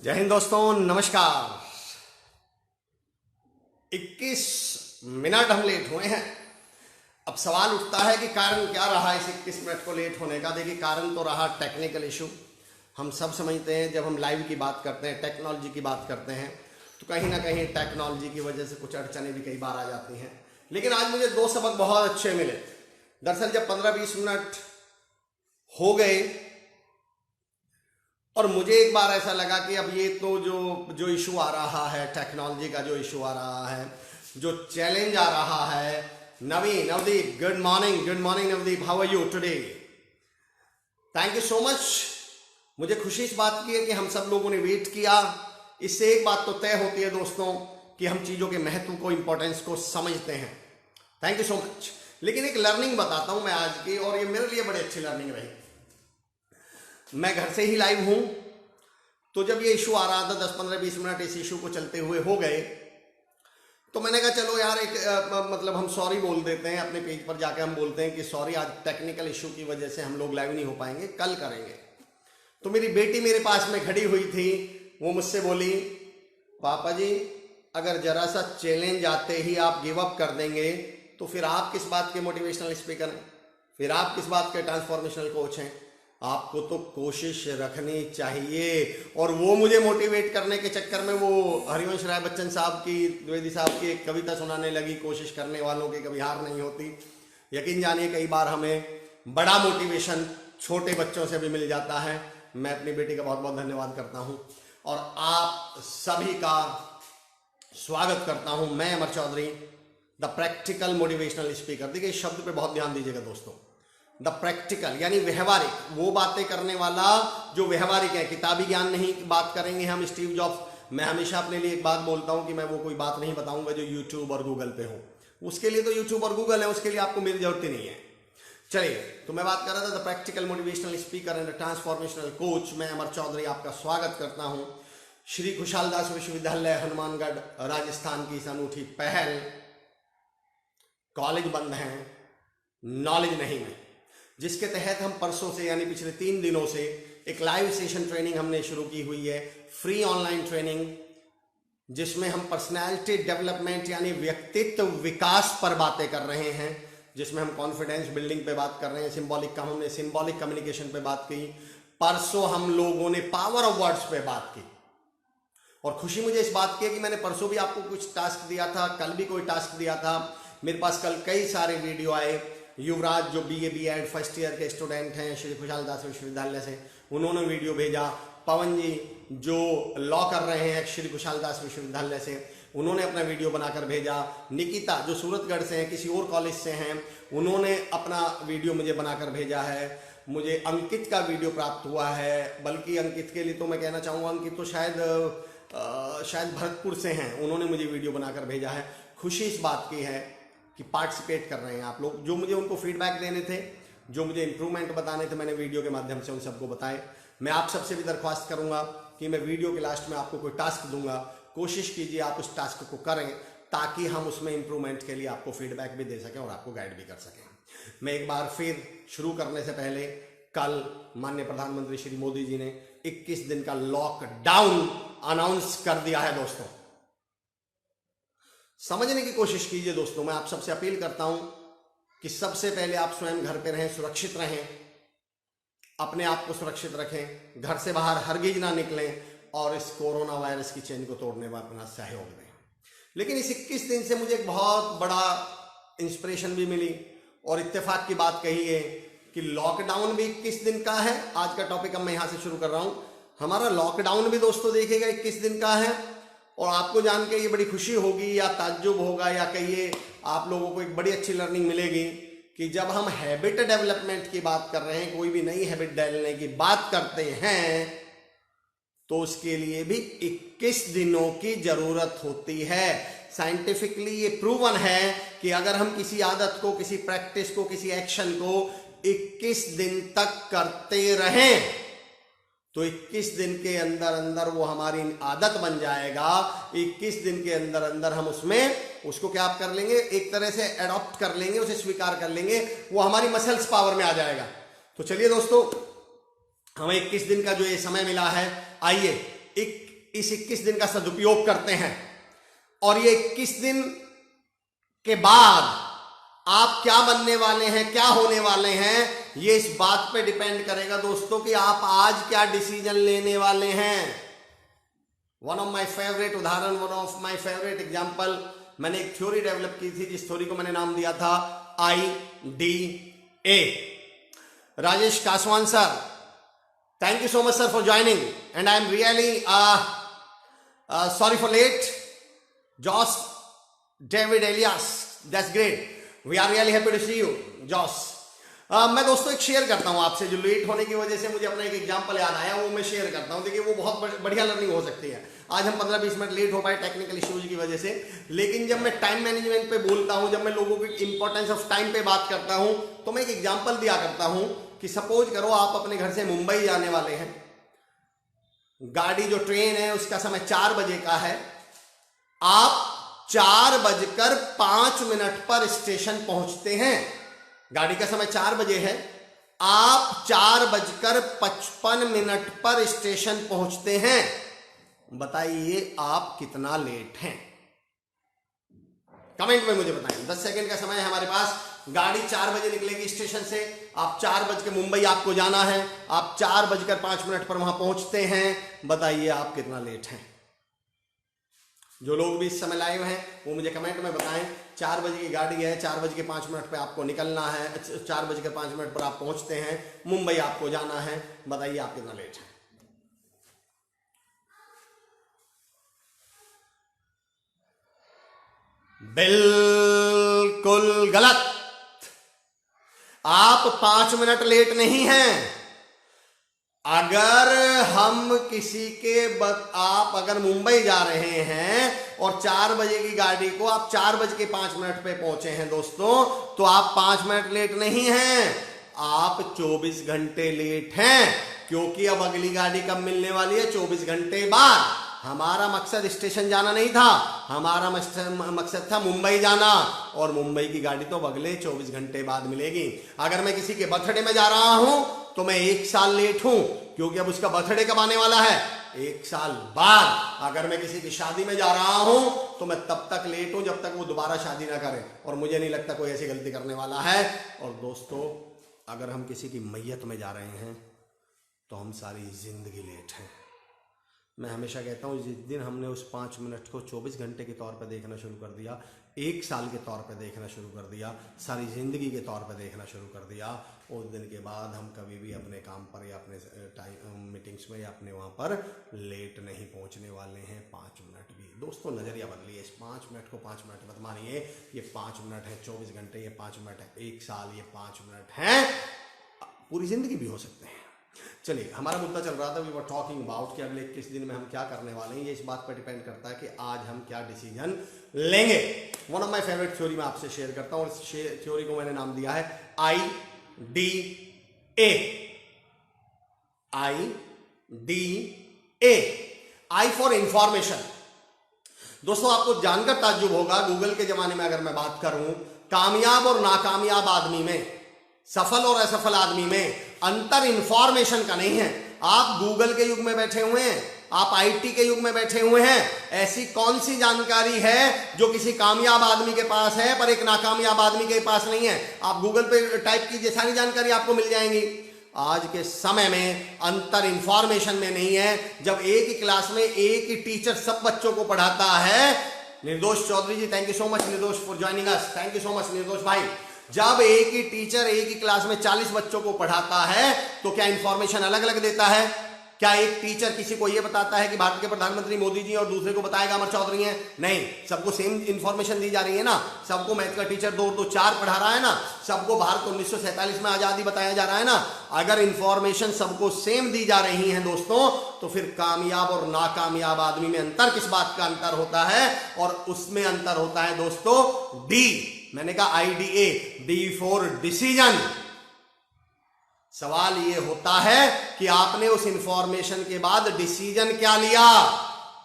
जय हिंद दोस्तों, नमस्कार। 21 मिनट हम लेट हुए हैं। अब सवाल उठता है कि कारण क्या रहा इस 21 मिनट को लेट होने का। देखिए, कारण तो रहा टेक्निकल इशू। हम सब समझते हैं जब हम लाइव की बात करते हैं, टेक्नोलॉजी की बात करते हैं, तो कहीं ना कहीं टेक्नोलॉजी की वजह से कुछ अड़चने भी कई बार आ जाती हैं। लेकिन आज मुझे दो सबक बहुत अच्छे मिले। दरअसल जब 15-20 मिनट हो गए और मुझे एक बार ऐसा लगा कि अब ये तो जो इशू आ रहा है, टेक्नोलॉजी का जो इशू आ रहा है, जो चैलेंज आ रहा है। Navdeep, good morning Navdeep, how are you today? Thank you so much. मुझे खुशी इस बात की है कि हम सब लोगों ने वेट किया। इससे एक बात तो तय होती है दोस्तों कि हम चीज़ों के महत्व को, इंपॉर्टेंस को समझते हैं। Thank you so much. लेकिन एक लर्निंग बताता हूं मैं आज की, और ये मेरे लिए बड़ी अच्छी लर्निंग रही। मैं घर से ही लाइव हूं, तो जब ये इशू आ रहा था 10-15-20 मिनट इस इशू को चलते हुए हो गए, तो मैंने कहा चलो यार मतलब हम सॉरी बोल देते हैं। अपने पेज पर जाके हम बोलते हैं कि सॉरी, आज टेक्निकल इशू की वजह से हम लोग लाइव नहीं हो पाएंगे, कल करेंगे। तो मेरी बेटी मेरे पास में खड़ी हुई थी, वो मुझसे बोली, पापा जी अगर जरा सा चैलेंज आते ही आप गिव अप कर देंगे तो फिर आप किस बात के मोटिवेशनल स्पीकर हैं, फिर आप किस बात के ट्रांसफॉर्मेशनल कोच हैं? आपको तो कोशिश रखनी चाहिए। और वो मुझे मोटिवेट करने के चक्कर में वो हरिवंश राय बच्चन साहब की, द्विवेदी साहब की एक कविता सुनाने लगी, कोशिश करने वालों की कभी हार नहीं होती। यकीन जानिए कई बार हमें बड़ा मोटिवेशन छोटे बच्चों से भी मिल जाता है। मैं अपनी बेटी का बहुत बहुत धन्यवाद करता हूँ और आप सभी का स्वागत करता हूँ। मैं Amar Chaudhary, the practical motivational speaker. देखिए, इस शब्द पे बहुत ध्यान दीजिएगा दोस्तों। द प्रैक्टिकल यानी व्यवहारिक, वो बातें करने वाला जो व्यवहारिक है। किताबी ज्ञान नहीं बात करेंगे हम स्टीव जॉब्स। मैं हमेशा अपने लिए एक बात बोलता हूं कि मैं वो कोई बात नहीं बताऊंगा जो यूट्यूब और गूगल पे हो। उसके लिए तो यूट्यूब और गूगल है, उसके लिए आपको मेरी जरूरत ही नहीं है। चलिए, तो मैं बात कर रहा था the practical motivational speaker and transformational coach. मैं अमर चौधरी आपका स्वागत करता हूं श्री खुशहाल दास विश्वविद्यालय हनुमानगढ़ राजस्थान की इस अनूठी पहल कॉलेज बंद हैं, नॉलेज नहीं में, जिसके तहत हम परसों से यानी पिछले 3 दिनों से एक लाइव सेशन ट्रेनिंग हमने शुरू की हुई है, फ्री ऑनलाइन ट्रेनिंग, जिसमें हम पर्सनालिटी डेवलपमेंट यानी व्यक्तित्व विकास पर बातें कर रहे हैं, जिसमें हम कॉन्फिडेंस बिल्डिंग पे बात कर रहे हैं, हमने सिंबॉलिक कम्युनिकेशन पे बात की। परसों हम लोगों ने पावर ऑफ वर्ड्स पे बात की। और खुशी मुझे इस बात की है कि मैंने परसों भी आपको कुछ टास्क दिया था, कल भी कोई टास्क दिया था। मेरे पास कल कई सारे वीडियो आए। युवराज जो BA BEd फर्स्ट ईयर के स्टूडेंट हैं श्री खुशहाल दास विश्वविद्यालय से, उन्होंने वीडियो भेजा। पवन जी जो लॉ कर रहे हैं श्री खुशहाल दास विश्वविद्यालय से, उन्होंने अपना वीडियो बनाकर भेजा। निकिता जो सूरतगढ़ से हैं, किसी और कॉलेज से हैं, उन्होंने अपना वीडियो मुझे बनाकर भेजा है। मुझे अंकित का वीडियो प्राप्त हुआ है, बल्कि अंकित के लिए तो मैं कहना चाहूँगा, अंकित तो शायद भरतपुर से हैं, उन्होंने मुझे वीडियो बनाकर भेजा है। खुशी इस बात की है कि पार्टिसिपेट कर रहे हैं आप लोग। जो मुझे उनको फीडबैक देने थे, जो मुझे इंप्रूवमेंट बताने थे, मैंने वीडियो के माध्यम से उन सबको बताए। मैं आप सबसे भी दरख्वास्त करूंगा कि मैं वीडियो के लास्ट में आपको कोई टास्क दूंगा, कोशिश कीजिए आप उस टास्क को करें ताकि हम उसमें इंप्रूवमेंट के लिए आपको फीडबैक भी दे सकें और आपको गाइड भी कर सकें। मैं एक बार फिर शुरू करने से पहले, कल माननीय प्रधानमंत्री श्री मोदी जी ने 21 दिन का लॉकडाउन अनाउंस कर दिया है दोस्तों। समझने की कोशिश कीजिए दोस्तों। मैं आप सबसे अपील करता हूं कि सबसे पहले आप स्वयं घर पे रहें, सुरक्षित रहें, अपने आप को सुरक्षित रखें, घर से बाहर हरगिज ना निकलें और इस कोरोना वायरस की चेन को तोड़ने में अपना सहयोग दें। लेकिन इस 21 दिन से मुझे एक बहुत बड़ा इंस्पिरेशन भी मिली और इत्तेफाक की बात कही है कि लॉकडाउन भी 21 दिन का है। आज का टॉपिक अब मैं यहां से शुरू कर रहा हूं। हमारा लॉकडाउन भी दोस्तों देखिएगा 21 दिन का है। और आपको जान के ये बड़ी खुशी होगी या ताज्जुब होगा या कहिए आप लोगों को एक बड़ी अच्छी लर्निंग मिलेगी कि जब हम हैबिट डेवलपमेंट की बात कर रहे हैं, कोई भी नई हैबिट डालने की बात करते हैं, तो उसके लिए भी 21 दिनों की जरूरत होती है। साइंटिफिकली ये प्रूवन है कि अगर हम किसी आदत को, किसी प्रैक्टिस को, किसी एक्शन को 21 दिन तक करते रहें तो 21 दिन के अंदर अंदर वो हमारी आदत बन जाएगा। 21 दिन के अंदर अंदर हम उसको क्या कर लेंगे, एक तरह से एडॉप्ट कर लेंगे, उसे स्वीकार कर लेंगे, वो हमारी मसल्स पावर में आ जाएगा। तो चलिए दोस्तों, हमें 21 दिन का जो ये समय मिला है, आइए इस 21 दिन का सदुपयोग करते हैं और ये 21 दिन के बाद आप क्या बनने वाले हैं, क्या होने वाले हैं, ये इस बात पे डिपेंड करेगा दोस्तों कि आप आज क्या डिसीजन लेने वाले हैं। वन ऑफ माय फेवरेट उदाहरण, one of my favourite example, मैंने एक थ्योरी डेवलप की थी जिस थ्योरी को मैंने नाम दिया था IDA। Rajesh Kaswan sir, thank you so much sir for joining and I am really sorry for late. Jose David Elias, that's great, we are really happy to see you Jose. मैं दोस्तों एक शेयर करता हूं आपसे, जो लेट होने की वजह से मुझे अपना एक एग्जांपल याद आया, वो मैं शेयर करता हूं। देखिए वो बहुत बढ़िया लर्निंग हो सकती है। आज हम 15-20 मिनट लेट हो पाए टेक्निकल इश्यूज की वजह से, लेकिन जब मैं टाइम मैनेजमेंट पे बोलता हूं, जब मैं लोगों की इंपॉर्टेंस ऑफ टाइम पे बात करता हूं, तो मैं एक एग्जांपल दिया करता हूं कि सपोज करो आप अपने घर से मुंबई जाने वाले हैं, गाड़ी जो ट्रेन है उसका समय 4 बजे का है, आप 4:05 पर स्टेशन पहुंचते हैं। गाड़ी का समय 4 बजे है, आप 4:55 पर स्टेशन पहुंचते हैं। बताइए आप कितना लेट हैं? कमेंट में मुझे बताएं। 10 सेकंड का समय है हमारे पास। गाड़ी 4 बजे निकलेगी स्टेशन से, आप 4 बज के मुंबई आपको जाना है, आप 4:05 पर वहां पहुंचते हैं। बताइए आप कितना लेट हैं? जो लोग भी इस समय लाइव हैं वो मुझे कमेंट में बताएं। 4 बजे की गाड़ी है, 4:05 पे आपको निकलना है, 4:05 पर आप पहुंचते हैं, मुंबई आपको जाना है। बताइए आप कितना लेट हैं? बिल्कुल गलत। आप 5 मिनट लेट नहीं हैं। अगर हम किसी के आप अगर मुंबई जा रहे हैं और 4 बजे की गाड़ी को आप 4:05 पे पहुंचे हैं दोस्तों, तो आप 5 मिनट लेट नहीं हैं, आप 24 घंटे लेट हैं। क्योंकि अब अगली गाड़ी कब मिलने वाली है? 24 घंटे बाद। हमारा मकसद स्टेशन जाना नहीं था, हमारा मकसद था मुंबई जाना, और मुंबई की गाड़ी तो अगले 24 घंटे बाद मिलेगी। अगर मैं किसी के बर्थडे में जा रहा हूं तो मैं 1 साल लेट हूं, क्योंकि अब उसका बर्थडे कब आने वाला है? 1 साल बाद। अगर मैं किसी की शादी में जा रहा हूं तो मैं तब तक लेट हूं जब तक वो दोबारा शादी ना करें, और मुझे नहीं लगता कोई ऐसी गलती करने वाला है। और दोस्तों अगर हम किसी की मैयत में जा रहे हैं तो हम सारी जिंदगी लेट हैं। मैं हमेशा कहता हूँ जिस दिन हमने उस 5 मिनट को 24 घंटे के तौर पर देखना शुरू कर दिया, 1 साल के तौर पर देखना शुरू कर दिया, सारी ज़िंदगी के तौर पर देखना शुरू कर दिया, उस दिन के बाद हम कभी भी अपने काम पर या अपने टाइम मीटिंग्स में या अपने वहाँ पर लेट नहीं पहुँचने वाले हैं 5 मिनट भी। दोस्तों नज़रिया बदलिए। इस 5 मिनट को 5 मिनट मत मानिए। ये 5 मिनट है, 24 घंटे ये 5 मिनट है, 1 साल ये 5 मिनट हैं, पूरी ज़िंदगी भी हो सकते हैं। चलिए, हमारा मुद्दा चल रहा था, वी वर टॉकिंग अबाउट कि अगले 21 दिन में हम क्या करने वाले हैं। ये इस बात पर डिपेंड करता है कि आज हम क्या डिसीजन लेंगे। One of my favourite theory मैं आपसे शेयर करता हूँ, और इस थ्योरी को मैंने नाम दिया है IDA। I for information. दोस्तों आपको जानकर ताज्जुब होगा, गूगल के जमाने में अगर मैं बात करूं, कामयाब और नाकामयाब आदमी में, सफल और असफल आदमी में अंतर इंफॉर्मेशन का नहीं है। आप गूगल के युग में बैठे हुए हैं, आप IT के युग में बैठे हुए हैं। ऐसी कौन सी जानकारी है जो किसी कामयाब आदमी के पास है पर एक नाकामयाब आदमी के पास नहीं है? आप गूगल पे टाइप कीजिए, सारी जानकारी आपको मिल जाएंगी। आज के समय में अंतर इंफॉर्मेशन में नहीं है। जब एक ही क्लास में एक ही टीचर सब बच्चों को पढ़ाता है, निर्दोष Chaudhary ji thank you so much निर्दोष for joining us, thank you so much निर्दोष भाई। जब एक ही टीचर एक ही क्लास में 40 बच्चों को पढ़ाता है तो क्या इंफॉर्मेशन अलग अलग देता है? क्या एक टीचर किसी को यह बताता है कि भारत के प्रधानमंत्री मोदी जी और दूसरे को बताएगा अमर चौधरी हैं? नहीं, सबको सेम इंफॉर्मेशन दी जा रही है ना। सबको मैथ का टीचर 2-2-4 पढ़ा रहा है ना। सबको भारत को 1947 में आजादी बताया जा रहा है ना। अगर इंफॉर्मेशन सबको सेम दी जा रही है दोस्तों, तो फिर कामयाब और नाकामयाब आदमी में अंतर किस बात का अंतर होता है? और उसमें अंतर होता है दोस्तों D। मैंने कहा IDA, D फॉर डिसीजन। सवाल यह होता है कि आपने उस इंफॉर्मेशन के बाद डिसीजन क्या लिया।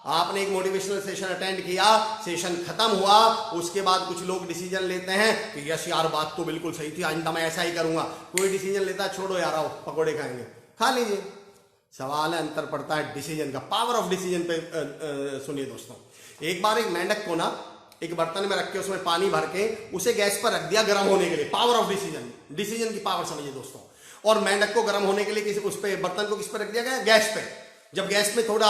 आपने एक मोटिवेशनल सेशन अटेंड किया, सेशन खत्म हुआ, उसके बाद कुछ लोग डिसीजन लेते हैं कि यस यार बात तो बिल्कुल सही थी, आइंदा मैं ऐसा ही करूंगा। कोई डिसीजन लेता छोड़ो यार आओ पकौड़े खाएंगे, खा लीजिए। सवाल है, अंतर पड़ता है डिसीजन का। पावर ऑफ डिसीजन पे सुनिए दोस्तों। एक बार एक मेंढक को ना एक बर्तन में रख के उसमें पानी भर के उसे गैस पर रख दिया गर्म होने के लिए। पावर ऑफ डिसीजन, डिसीजन की पावर समझिए दोस्तों। और मेंढक को गर्म होने के लिए उस पे बर्तन को किस पे रख दिया गया? गैस पे। जब गैस में थोड़ा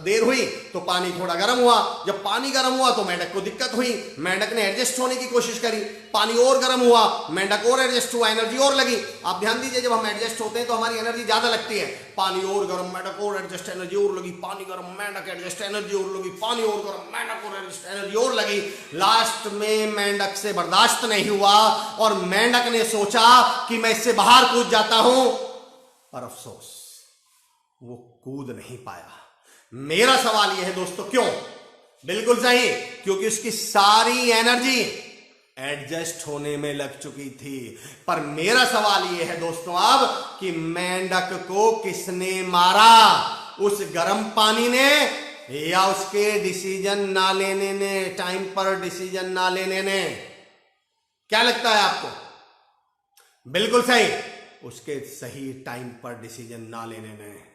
देर हुई तो पानी थोड़ा गर्म हुआ। जब पानी गर्म हुआ तो मेंढक को दिक्कत हुई। मेंढक ने एडजस्ट होने की कोशिश करी, पानी और गर्म हुआ, मेंढक और एडजस्ट हुआ, एनर्जी और लगी। आप ध्यान दीजिए, जब हम एडजस्ट होते हैं तो हमारी एनर्जी ज्यादा लगती है। पानी और गर्म, मेंढक और एडजस्ट, एनर्जी और लगी, पानी गर्म, मेंढक एडजस्ट, एनर्जी और लगी, पानी और गर्म, मेंढक और एडजस्ट, एनर्जी और लगी। लास्ट में मेंढक से बर्दाश्त नहीं हुआ और मेंढक ने सोचा कि मैं इससे बाहर कूद जाता हूं, पर अफसोस वो कूद नहीं पाया। मेरा सवाल यह है दोस्तों, क्यों? बिल्कुल सही, क्योंकि उसकी सारी एनर्जी एडजस्ट होने में लग चुकी थी। पर मेरा सवाल यह है दोस्तों अब कि मेंढक को किसने मारा? उस गर्म पानी ने या उसके डिसीजन ना लेने ने, टाइम पर डिसीजन ना लेने ने? क्या लगता है आपको? बिल्कुल सही, उसके सही टाइम पर डिसीजन ना लेने ने।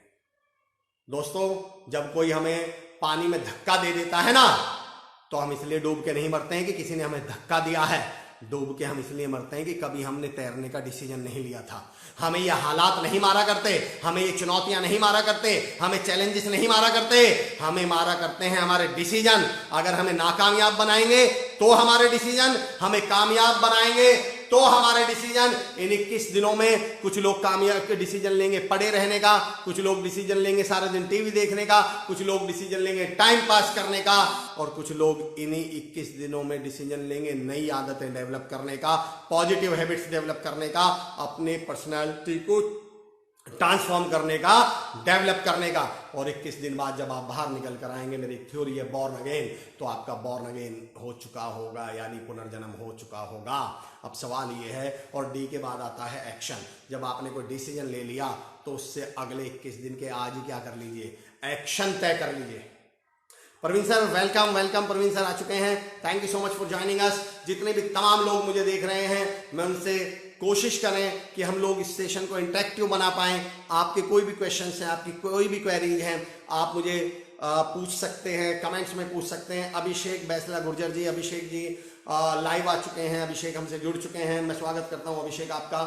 दोस्तों, जब कोई हमें पानी में धक्का दे देता है ना, तो हम इसलिए डूब के नहीं मरते हैं कि किसी ने हमें धक्का दिया है। डूब के हम इसलिए मरते हैं कि कभी हमने तैरने का डिसीजन नहीं लिया था। हमें ये हालात नहीं मारा करते, हमें ये चुनौतियां नहीं मारा करते, हमें चैलेंजेस नहीं मारा करते, हमें मारा करते हैं हमारे डिसीजन। अगर हमें नाकामयाब बनाएंगे तो हमारे डिसीजन, हमें कामयाब बनाएंगे तो हमारे डिसीजन। इन 21 दिनों में कुछ लोग कामयाब डिसीजन लेंगे पड़े रहने का, कुछ लोग डिसीजन लेंगे सारा दिन टीवी देखने का, कुछ लोग डिसीजन लेंगे टाइम पास करने का, और कुछ लोग इन्हीं 21 दिनों में डिसीजन लेंगे नई आदतें डेवलप करने का, पॉजिटिव हैबिट्स डेवलप करने का, अपने पर्सनालिटी को ट्रांसफॉर्म करने का, डेवलप करने का। और 21 दिन बाद जब आप बाहर निकल कर आएंगे, मेरी थ्योरी है बॉर्न अगेन, तो आपका बॉर्न अगेन हो चुका होगा, यानी पुनर्जन्म हो चुका होगा। अब सवाल ये है, और डी के बाद आता है एक्शन। जब आपने कोई डिसीजन ले लिया तो उससे अगले 21 दिन के आज ही क्या कर लीजिए? एक्शन तय कर लीजिए। Praveen sir welcome, welcome Praveen sir आ चुके हैं। Thank you so much for joining us. जितने भी तमाम लोग मुझे देख रहे हैं, मैं उनसे कोशिश करें कि हम लोग इस सेशन को इंटरेक्टिव बना पाएं। आपके कोई भी क्वेश्चंस हैं, आपकी कोई भी क्वेरीज हैं, आप मुझे पूछ सकते हैं, कमेंट्स में पूछ सकते हैं। अभिषेक बैसला गुर्जर जी, अभिषेक जी लाइव आ चुके हैं, अभिषेक हमसे जुड़ चुके हैं। मैं स्वागत करता हूं अभिषेक आपका।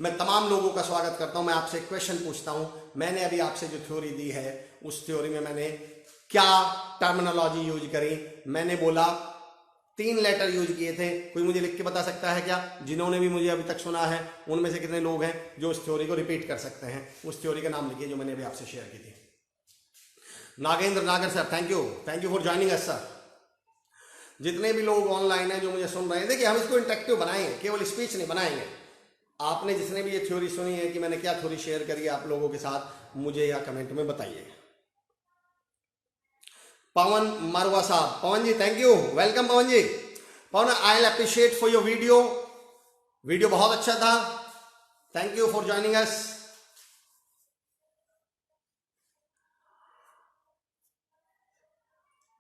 मैं तमाम लोगों का स्वागत करता हूं। मैं आपसे क्वेश्चन पूछता हूं। मैंने अभी आपसे जो थ्योरी दी है, उस थ्योरी में मैंने क्या टर्मिनोलॉजी यूज करी? मैंने बोला 3 लेटर यूज किए थे। कोई मुझे लिख के बता सकता है क्या? जिन्होंने भी मुझे अभी तक सुना है उनमें से कितने लोग हैं जो उस थ्योरी को रिपीट कर सकते हैं? उस थ्योरी का नाम लिखिए जो मैंने अभी आपसे शेयर की थी। नागेंद्र नागर sir, thank you for joining us sir. जितने भी लोग ऑनलाइन हैं जो मुझे सुन रहे हैं, देखिए हम इसको इंटरेक्टिव बनाएंगे, केवल स्पीच नहीं बनाएंगे। आपने जिसने भी ये थ्योरी सुनी है कि मैंने क्या थ्योरी शेयर करी है आप लोगों के साथ, मुझे या कमेंट में बताइए। पवन मरवा साहब, Pawan ji thank you, welcome Pawan ji. Pawan, I will appreciate for your video बहुत अच्छा था। Thank you for joining us.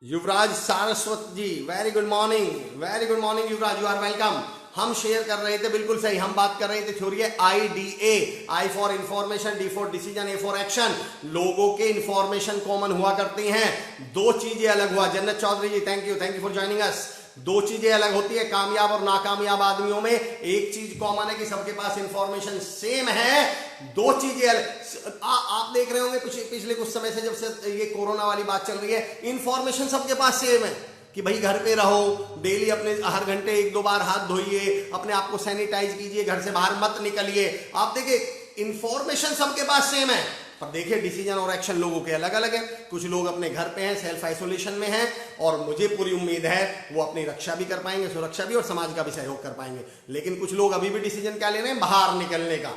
Yuvraj Saraswat ji, very good morning Yuvraj, you are welcome. हम शेयर कर रहे थे, बिल्कुल सही, हम बात कर रहे थे थ्योरी है IDA, I for information, D for decision, A for action. लोगों के इंफॉर्मेशन कॉमन हुआ करती हैं, 2 चीजें अलग हुआ। Jannat Chaudhary ji thank you for joining us. 2 चीजें अलग होती है कामयाब और नाकामयाब आदमियों में। एक चीज कॉमन है कि सबके पास इंफॉर्मेशन सेम है। 2 चीजें अलग। आप देख रहे होंगे पिछले कुछ समय से, जब से ये कोरोना वाली बात चल रही है, इंफॉर्मेशन सबके पास सेम है कि भाई घर पे रहो, डेली अपने हर घंटे 1-2 बार हाथ धोइए, अपने आप को सैनिटाइज कीजिए, घर से बाहर मत निकलिए। आप देखिए इंफॉर्मेशन सबके पास सेम है, पर देखिए डिसीजन और एक्शन लोगों के अलग अलग है। कुछ लोग अपने घर पे हैं, सेल्फ आइसोलेशन में हैं, और मुझे पूरी उम्मीद है वो अपनी रक्षा भी कर पाएंगे, सुरक्षा भी, और समाज का भी सहयोग कर पाएंगे। लेकिन कुछ लोग अभी भी डिसीजन क्या ले रहे हैं? बाहर निकलने का।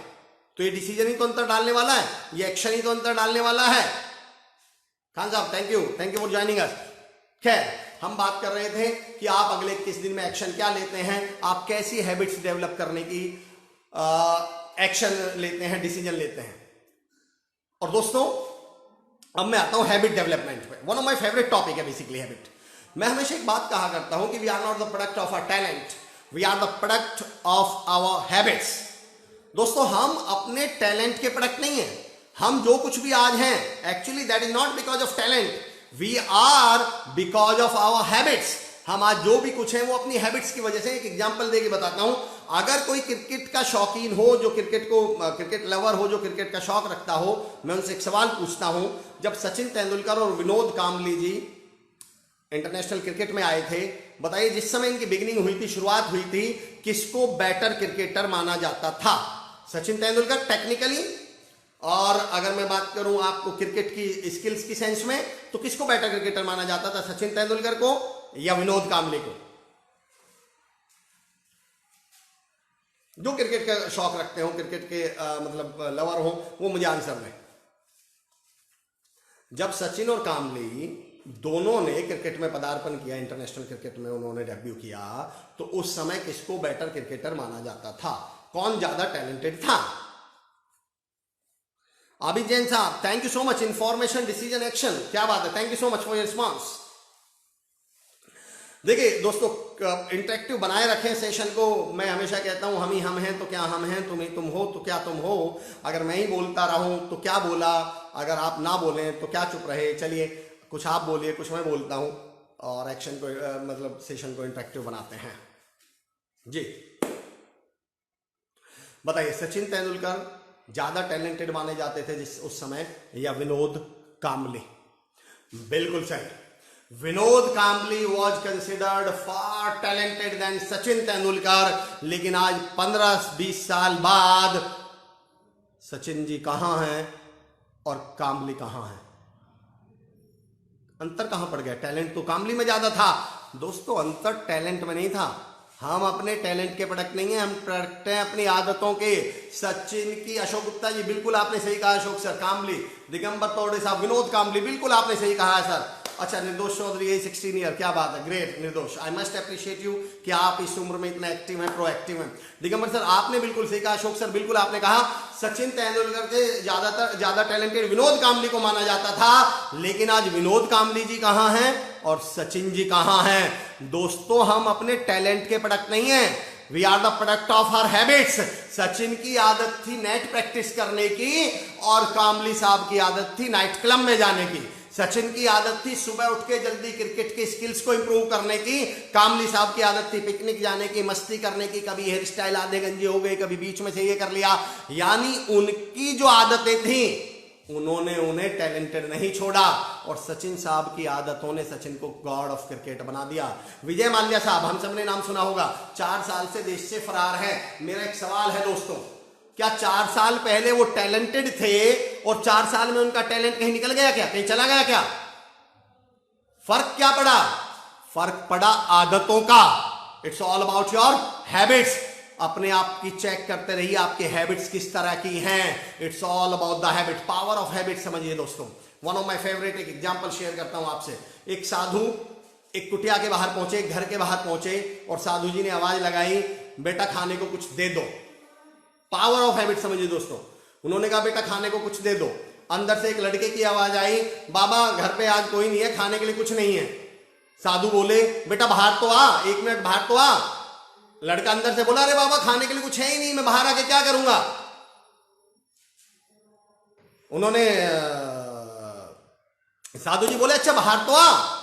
तो ये डिसीजन ही तो अंतर डालने वाला है, ये एक्शन ही तो अंतर डालने वाला है। खान साहब थैंक यू फॉर ज्वाइनिंग अस। खैर, हम बात कर रहे थे कि आप अगले 21 दिन में एक्शन क्या लेते हैं, आप कैसी हैबिट्स डेवलप करने की एक्शन लेते हैं, डिसीजन लेते हैं। और दोस्तों, अब मैं आता हूं हैबिट डेवलपमेंट पे। One of my favourite topic है बेसिकली हैबिट। मैं हमेशा एक बात कहा करता हूं कि we are not the product of our talent, we are the product of our habits. दोस्तों, हम अपने टैलेंट के प्रोडक्ट नहीं है, हम जो कुछ भी आज हैं, actually that is not because of talent, we are because of our habits. हम आज जो भी कुछ है वो अपनी हैबिट्स की वजह से। एक एग्जांपल देके बताता हूं, अगर कोई क्रिकेट का शौकीन हो, जो क्रिकेट लवर हो, जो क्रिकेट का शौक रखता हो, मैं उनसे एक सवाल पूछता हूं, जब सचिन तेंदुलकर और विनोद कांबली जी इंटरनेशनल क्रिकेट में आए थे, बताइए जिस समय इनकी बिगिनिंग हुई थी, शुरुआत हुई थी, किसको बेटर क्रिकेटर माना जाता था? सचिन तेंदुलकर टेक्निकली, और अगर मैं बात करूं आपको क्रिकेट की स्किल्स की सेंस में, तो किसको बेटर क्रिकेटर माना जाता था? सचिन तेंदुलकर को या विनोद कांबली को? जो क्रिकेट का शौक रखते हो, क्रिकेट के मतलब लवर हो, वो मुझे आंसर दें। जब सचिन और कांबली दोनों ने क्रिकेट में पदार्पण किया, इंटरनेशनल क्रिकेट में उन्होंने डेब्यू किया, तो उस समय किसको बेटर क्रिकेटर माना जाता था? कौन ज्यादा टैलेंटेड था? आबिद जैन साहब, thank you so much. Information decision action, क्या बात है, thank you so much for your response. देखिए दोस्तों, इंटरेक्टिव बनाए रखें सेशन को। मैं हमेशा कहता हूं हम ही हम हैं तो क्या हम हैं, तुम ही तुम हो तो क्या तुम हो। अगर मैं ही बोलता रहूं तो क्या बोला, अगर आप ना बोलें तो क्या चुप रहे। चलिए कुछ आप बोलिए, कुछ मैं बोलता हूं, और एक्शन को मतलब सेशन को इंटरेक्टिव बनाते हैं। जी बताइए, सचिन तेंदुलकर ज्यादा टैलेंटेड माने जाते थे जिस उस समय, या विनोद कांबली? बिल्कुल सही, Vinod Kambli was considered far talented than Sachin Tendulkar. लेकिन आज 15-20 साल बाद सचिन जी कहां हैं और कांबली कहां हैं? अंतर कहां पड़ गया? टैलेंट तो कांबली में ज्यादा था। दोस्तों अंतर टैलेंट में नहीं था, हम अपने टैलेंट के प्रोडक्ट नहीं है, हम प्रोडक्ट हैं अपनी आदतों के। सचिन की, अशोक गुप्ता जी बिल्कुल आपने सही कहा अशोक सर। कांबली, दिगंबर तोड़े साहब, विनोद कांबली, बिल्कुल आपने सही कहा है सर। अच्छा, निर्दोष चौधरी 16 ईयर, क्या बात है, ग्रेट निर्दोष, आई मस्ट अप्रिशिएट यू कि आप इस उम्र में इतना एक्टिव हैं, प्रोएक्टिव हैं। दिगंबर सर आपने बिल्कुल सही कहा, अशोक सर बिल्कुल आपने कहा, सचिन तेंदुलकर के ज्यादा टैलेंटेड विनोद कांबली को माना जाता था। लेकिन आज विनोद कांबली जी कहां हैं और सचिन जी कहां हैं? दोस्तों हम अपने टैलेंट के प्रोडक्ट नहीं है, we are the product of our habits. Sachin की आदत थी नेट प्रैक्टिस करने की, और कांबली साहब की आदत थी नाइट क्लब में जाने की। सचिन की आदत थी सुबह उठ के जल्दी क्रिकेट के स्किल्स को इंप्रूव करने की, कांबली साहब की आदत थी पिकनिक जाने की, मस्ती करने की, कभी हेयर स्टाइल आधे गंजे हो गए, कभी बीच में से ये कर लिया। यानी उनकी जो आदतें थी उन्होंने उन्हें टैलेंटेड नहीं छोड़ा, और सचिन साहब की आदतों ने सचिन को गॉड ऑफ क्रिकेट बना दिया। विजय माल्या साहब, हम सबने नाम सुना होगा, 4 साल से देश से फरार है। मेरा एक सवाल है दोस्तों, क्या 4 साल पहले वो टैलेंटेड थे और 4 साल में उनका टैलेंट कहीं निकल गया क्या, कहीं चला गया क्या? फर्क क्या पड़ा? फर्क पड़ा आदतों का। It's all about your habits. अपने आप की चेक करते रहिए, आपके हैबिट्स किस तरह की हैं। It's all about the habit, power of habit समझिए दोस्तों। वन ऑफ माय फेवरेट एक एग्जांपल शेयर करता हूं आपसे। एक साधु एक कुटिया के बाहर पहुंचे, एक घर के बाहर पहुंचे, और साधु जी ने आवाज लगाई, बेटा खाने को कुछ दे दो। पावर ऑफ हैबिट समझिए दोस्तों। उन्होंने कहा बेटा खाने को कुछ दे दो। अंदर से एक लड़के की आवाज आई, बाबा घर पे आज कोई नहीं है, खाने के लिए कुछ नहीं है। साधु बोले बेटा बाहर तो आ, 1 मिनट बाहर तो आ। लड़का अंदर से बोला, अरे बाबा खाने के लिए कुछ है ही नहीं, मैं बाहर आके क्या करूंगा? उन्होंने साधु जी बोले अच्छा बाहर तो आ।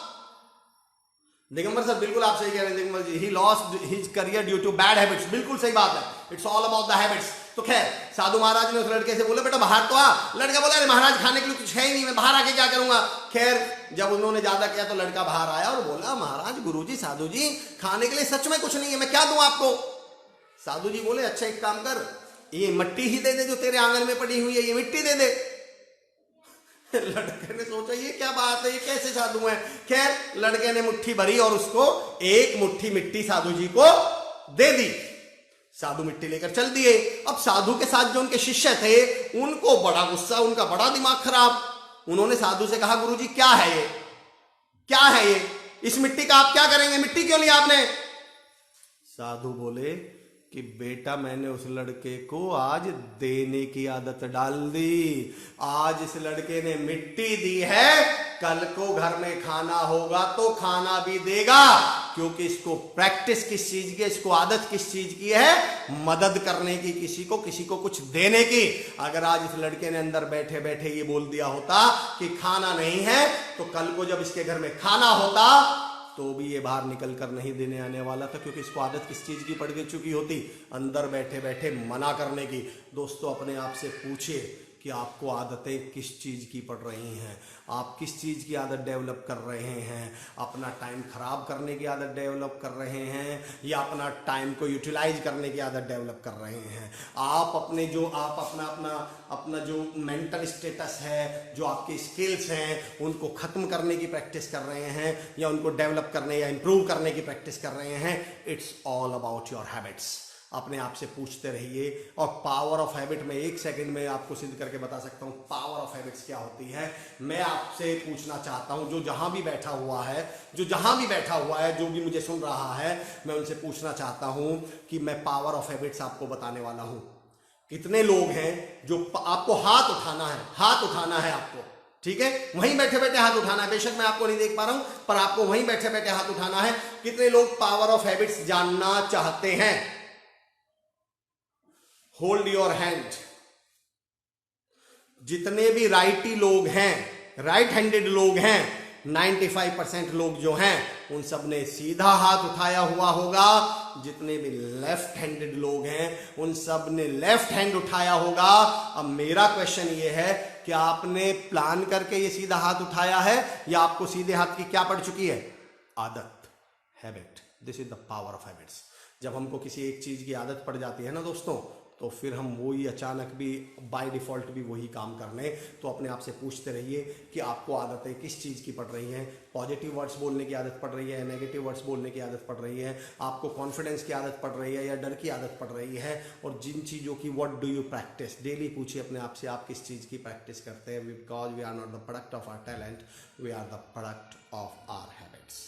दिगंबर सर बिल्कुल आप सही कह रहे हैं Digambar ji, he lost his career due to bad habits. बिल्कुल सही बात है, it's all about the habits. तो खैर साधु महाराज ने उस लड़के से बोला बेटा बाहर तो आ। लड़का बोला अरे महाराज खाने के लिए कुछ है ही नहीं, मैं बाहर आके क्या करूंगा? खैर जब उन्होंने ज्यादा किया तो लड़का बाहर आया और बोला महाराज, गुरुजी, साधु जी खाने के लिए सच में कुछ नहीं है, मैं क्या दूं आपको? साधु जी बोले अच्छा एक काम कर, ये मिट्टी ही दे दे जो तेरे आंगन में पड़ी हुई है, ये मिट्टी दे दे। लड़के ने सोचा ये क्या बात है, ये कैसे साधु है? खैर लड़के ने मुट्ठी भरी और उसको एक मुट्ठी मिट्टी साधु जी को दे दी। साधु मिट्टी लेकर चल दिए। अब साधु के साथ जो उनके शिष्य थे उनको बड़ा गुस्सा, उनका बड़ा दिमाग खराब। उन्होंने साधु से कहा गुरुजी क्या है ये, क्या है ये, इस मिट्टी का आप क्या करेंगे, मिट्टी क्यों लिया आपने? साधु बोले कि बेटा मैंने उस लड़के को आज देने की आदत डाल दी। आज इस लड़के ने मिट्टी दी है कल को घर में खाना होगा तो खाना भी देगा, क्योंकि इसको प्रैक्टिस किस चीज की, इसको आदत किस चीज की है, मदद करने की, किसी को कुछ देने की। अगर आज इस लड़के ने अंदर बैठे बैठे ये बोल दिया होता कि खाना नहीं है, तो कल को जब इसके घर में खाना होता तो भी ये बाहर निकल कर नहीं देने आने वाला था, क्योंकि इसको आदत किस चीज की पड़ चुकी होती, अंदर बैठे बैठे मना करने की। दोस्तों अपने आप से पूछिए कि आपको आदतें किस चीज़ की पड़ रही हैं, आप किस चीज़ की आदत डेवलप कर रहे हैं। अपना टाइम खराब करने की आदत डेवलप कर रहे हैं, या अपना टाइम को यूटिलाइज करने की आदत डेवलप कर रहे हैं। आप अपने जो आप अपना जो मेंटल स्टेटस है, जो आपके स्किल्स हैं, उनको ख़त्म करने की प्रैक्टिस कर रहे हैं, या उनको डेवलप करने या इम्प्रूव करने की प्रैक्टिस कर रहे हैं। It's all about your habits. अपने आप से पूछते रहिए। और पावर ऑफ हैबिट में 1 सेकंड में आपको सिद्ध करके बता सकता हूँ पावर ऑफ हैबिट्स क्या होती है। मैं आपसे पूछना चाहता हूँ, जो जहां भी बैठा हुआ है, जो भी मुझे सुन रहा है, मैं उनसे पूछना चाहता हूँ कि मैं पावर ऑफ हैबिट्स आपको बताने वाला हूँ। कितने लोग हैं जो आपको हाथ उठाना है आपको, ठीक है, वहीं बैठे बैठे हाथ उठाना है। बेशक मैं आपको नहीं देख पा रहा हूं, पर आपको वहीं बैठे बैठे हाथ उठाना है। कितने लोग पावर ऑफ हैबिट्स जानना चाहते हैं? Hold your hand. जितने भी राइटी लोग हैं, राइट हैंडेड लोग हैं, 95% लोग जो हैं उन सब ने सीधा हाथ उठाया हुआ होगा। जितने भी लेफ्ट हैंडेड लोग हैं उन सब ने लेफ्ट हैंड उठाया होगा। अब मेरा क्वेश्चन ये है कि आपने प्लान करके ये सीधा हाथ उठाया है, या आपको सीधे हाथ की क्या पड़ चुकी है? आदत, habit. This is the power of habits. जब हमको किसी एक चीज की आदत पड़ जाती है ना दोस्तों, तो फिर हम वही अचानक भी बाय डिफ़ॉल्ट भी वही काम करने। तो अपने आप से पूछते रहिए कि आपको आदतें किस चीज़ की पड़ रही हैं। पॉजिटिव वर्ड्स बोलने की आदत पड़ रही है, नेगेटिव वर्ड्स बोलने की आदत पड़ रही है, आपको कॉन्फिडेंस की आदत पड़ रही है या डर की आदत पड़ रही है। और जिन चीज़ों की what do you practice, daily पूछिए अपने आप से आप किस चीज़ की प्रैक्टिस करते हैं। Because we are not the product of our talent, we are the product of our habits.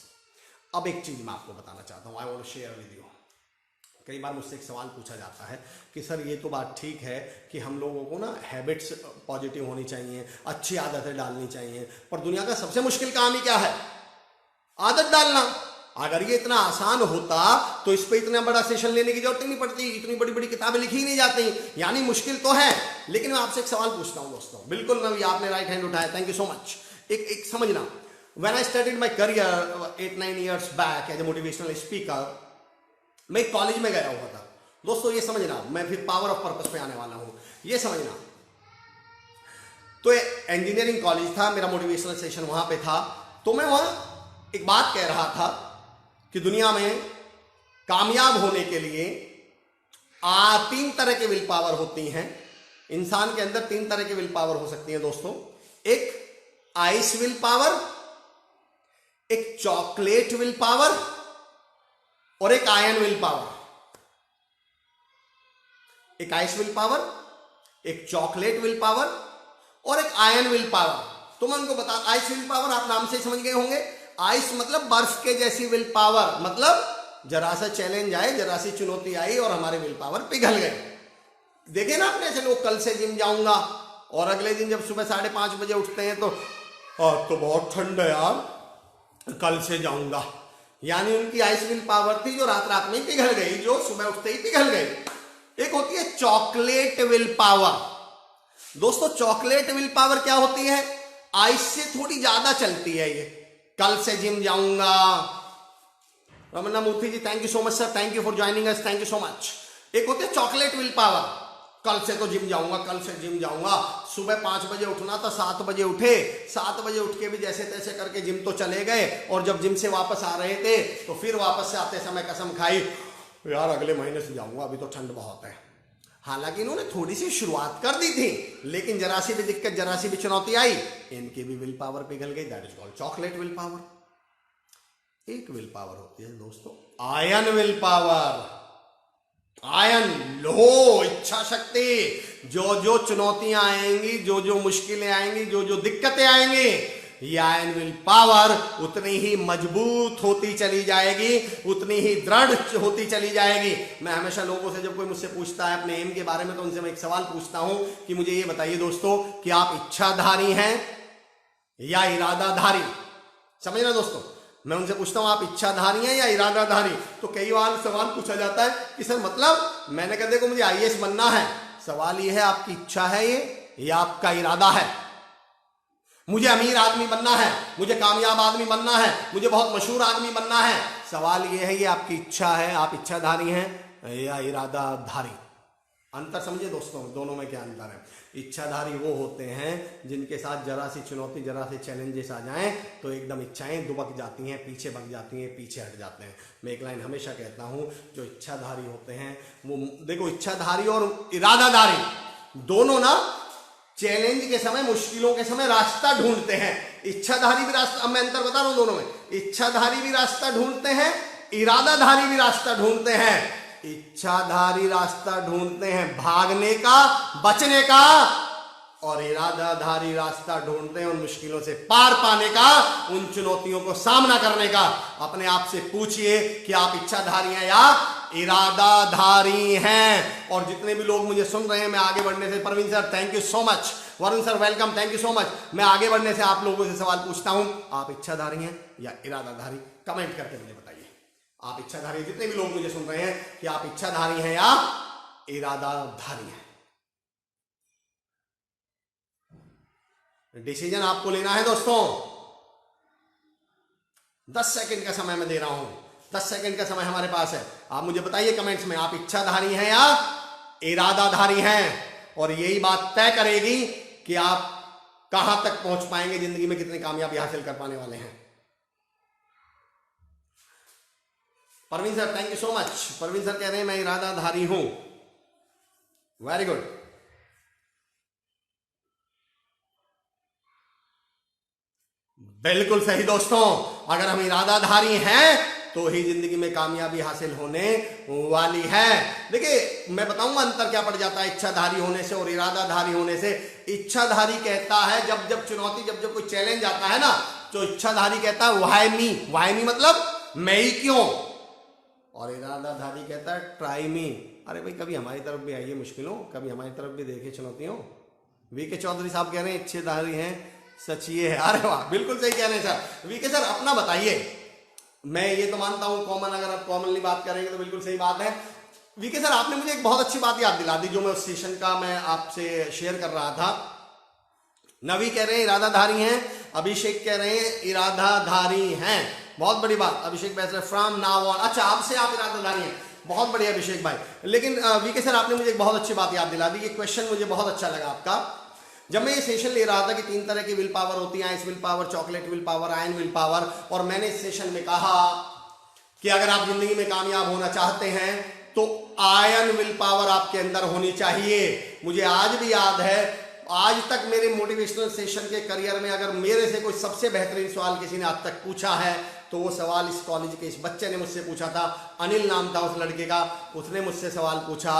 अब एक चीज़ मैं आपको बताना चाहता हूँ, I want to share with you. कई बार मुझसे एक सवाल पूछा जाता है कि सर ये तो बात ठीक है कि हम लोगों को ना हैबिट्स पॉजिटिव होनी चाहिए, अच्छी आदतें डालनी चाहिए, पर दुनिया का सबसे मुश्किल काम ही क्या है? आदत डालना। अगर ये इतना आसान होता तो इस पे इतना बड़ा सेशन लेने की जरूरत ही नहीं पड़ती, इतनी बड़ी बड़ी किताबें लिखी ही नहीं जाती। यानी मुश्किल तो है, लेकिन मैं आपसे एक सवाल पूछता हूँ दोस्तों। बिल्कुल नवी, आपने राइट हैंड उठाया, थैंक यू सो मच। एक समझना, when I started my career 8-9 years back as a motivational speaker, मैं कॉलेज में गया हुआ था दोस्तों। ये समझना, मैं फिर पावर ऑफ पर्पस पे आने वाला हूं, ये समझना। तो इंजीनियरिंग कॉलेज था, मेरा मोटिवेशनल सेशन वहां पे था। तो मैं वहां एक बात कह रहा था कि दुनिया में कामयाब होने के लिए 3 तरह के विल पावर होती हैं। इंसान के अंदर 3 तरह की विल पावर हो सकती है दोस्तों। एक आइस विल पावर, एक चॉकलेट विल पावर और एक आयन विल पावर। एक आइस विल पावर, एक चॉकलेट विल पावर और एक आयन विल पावर। तो मैं उनको बता, आइस विल पावर आप नाम से समझ गए होंगे। आइस मतलब बर्फ के जैसी विल पावर, मतलब जरा सा चैलेंज आए, जरा सी चुनौती आई और हमारे विल पावर पिघल गए। देखे ना आपने, ऐसे लोग कल से जिम जाऊंगा और अगले दिन जब सुबह 5:30 बजे उठते हैं तो बहुत ठंड है यार, कल से जाऊंगा। यानी उनकी आइस विल पावर थी जो रात में पिघल गई, जो सुबह उठते ही पिघल गई। एक होती है चॉकलेट विल पावर। दोस्तों चॉकलेट विल पावर क्या होती है? आइस से थोड़ी ज्यादा चलती है ये। कल से जिम जाऊंगा। Ramanna Murthy ji, thank you so much sir, thank you for joining us, thank you so much. एक होती है चॉकलेट विल पावर, कल से तो जिम जाऊंगा, कल से जिम जाऊंगा। सुबह 5 बजे उठना था, 7 बजे उठे, 7 बजे उठ के भी जैसे तैसे करके जिम तो चले गए। और जब जिम से वापस आ रहे थे तो फिर वापस से आते समय कसम खाई, यार अगले महीने से जाऊंगा, अभी तो ठंड बहुत है। हालांकि इन्होंने थोड़ी सी शुरुआत कर दी थी, लेकिन जरा सी भी दिक्कत, जरा सी भी चुनौती आई, इनकी भी विल पावर पिघल गई। That is called chocolate will power. एक विल पावर होती है दोस्तों आयन विल पावर। आयन, लो, इच्छा शक्ति। जो चुनौतियां आएंगी, जो मुश्किलें आएंगी, जो दिक्कतें आएंगी, ये आयन विल पावर उतनी ही मजबूत होती चली जाएगी, उतनी ही दृढ़ होती चली जाएगी। मैं हमेशा लोगों से, जब कोई मुझसे पूछता है अपने एम के बारे में, तो उनसे मैं एक सवाल पूछता हूं कि मुझे ये बताइए दोस्तों कि आप इच्छाधारी हैं या इरादाधारी? समझना दोस्तों, मैं उनसे पूछता हूं आप इच्छाधारी हैं या इरादाधारी? तो कई बार सवाल पूछा जाता है कि सर मतलब, मैंने कहा देखो मुझे आईएएस बनना है। सवाल ये है आपकी इच्छा है ये या आपका इरादा है? मुझे अमीर आदमी बनना है, मुझे कामयाब आदमी बनना है, मुझे बहुत मशहूर आदमी बनना है। सवाल ये है ये आपकी इच्छा है, आप इच्छाधारी हैं या इरादाधारी? अंतर समझिए दोस्तों, दोनों में क्या अंतर है। इच्छाधारी वो होते हैं जिनके साथ जरा सी चुनौती, जरा से चैलेंजेस आ जाएं तो एकदम इच्छाएं दुबक जाती हैं, पीछे भग जाती हैं, पीछे हट जाते हैं। मैं एक लाइन हमेशा कहता हूं, जो इच्छाधारी होते हैं वो, देखो इच्छाधारी और इरादाधारी दोनों ना चैलेंज के समय, मुश्किलों के समय रास्ता ढूंढते हैं। इच्छाधारी भी रास्ता, अब मैं अंतर बता रहा हूं दोनों में, इच्छाधारी भी रास्ता ढूंढते हैं, इरादाधारी भी रास्ता ढूंढते हैं। इच्छाधारी रास्ता ढूंढते हैं भागने का, बचने का, और इरादाधारी रास्ता ढूंढते हैं उन मुश्किलों से पार पाने का, उन चुनौतियों को सामना करने का। अपने आप से पूछिए कि आप इच्छाधारी हैं या इरादाधारी हैं। और जितने भी लोग मुझे सुन रहे हैं, मैं आगे बढ़ने से, Parveen sir thank you so much, Varun sir welcome, thank you so much. मैं आगे बढ़ने से आप लोगों से सवाल पूछता हूं, आप इच्छाधारी हैं या इरादाधारी? कमेंट करके मुझे बताइए। आप इच्छाधारी, जितने भी लोग मुझे सुन रहे हैं, कि आप इच्छाधारी हैं या इरादाधारी हैं? डिसीजन आपको लेना है दोस्तों। 10 सेकंड का समय मैं दे रहा हूं, 10 सेकंड का समय हमारे पास है। आप मुझे बताइए कमेंट्स में, आप इच्छाधारी हैं या इरादाधारी हैं? और यही बात तय करेगी कि आप कहां तक पहुंच पाएंगे जिंदगी में, कितनी कामयाबी हासिल कर पाने वाले हैं। Parveen sir thank you so much. Parveen sir कह रहे हैं मैं इरादाधारी हूं, वेरी गुड। बिल्कुल सही दोस्तों, अगर हम इरादाधारी हैं तो ही जिंदगी में कामयाबी हासिल होने वाली है। देखिए मैं बताऊंगा अंतर क्या पड़ जाता है इच्छाधारी होने से और इरादाधारी होने से। इच्छाधारी कहता है जब जब चुनौती, जब जब कोई चैलेंज आता है ना, तो इच्छाधारी कहता है व्हाई मी, व्हाई मी मतलब मैं ही क्यों, और इरादाधारी कहता है ट्राई मी, अरे भाई कभी हमारी तरफ भी आइए मुश्किलों, कभी हमारी तरफ भी देखिए चुनौतियों। वीके चौधरी साहब कह रहे हैं इच्छाधारी हैं, सच ये है। अरे वाह, बिल्कुल सही कह रहे हैं सर। वीके सर अपना बताइए। मैं ये तो मानता हूं कॉमन, अगर आप कॉमनली बात करेंगे तो बिल्कुल सही बात है। वीके सर आपने मुझे एक बहुत अच्छी बात याद दिला दी, जो मैं उस सेशन का मैं आपसे शेयर कर रहा था। नवी कह रहे हैं इरादाधारी हैं, अभिषेक कह रहे हैं इरादाधारी हैं, बहुत बड़ी बात। अभिषेक बैठे फ्रॉम नाउ ऑन, अच्छा आपसे आप इरादाधारी हैं, बहुत बढ़िया अभिषेक भाई। लेकिन वीके सर आपने मुझे एक बहुत अच्छी बात याद दिला दी, ये क्वेश्चन मुझे बहुत अच्छा लगा आपका। जब मैं ये सेशन ले रहा था कि 3 तरह की विल पावर होती है, ice will power, chocolate will power, ion will power, और मैंने इस सेशन में कहा कि अगर आप जिंदगी में कामयाब होना चाहते हैं तो आयन विल पावर आपके अंदर होनी चाहिए। मुझे आज भी याद है, आज तक मेरे मोटिवेशनल सेशन के करियर में अगर मेरे से कोई सबसे बेहतरीन सवाल किसी ने आज तक पूछा है तो वो सवाल इस कॉलेज के इस बच्चे ने मुझसे पूछा था। अनिल नाम था उस लड़के का, उसने मुझसे सवाल पूछा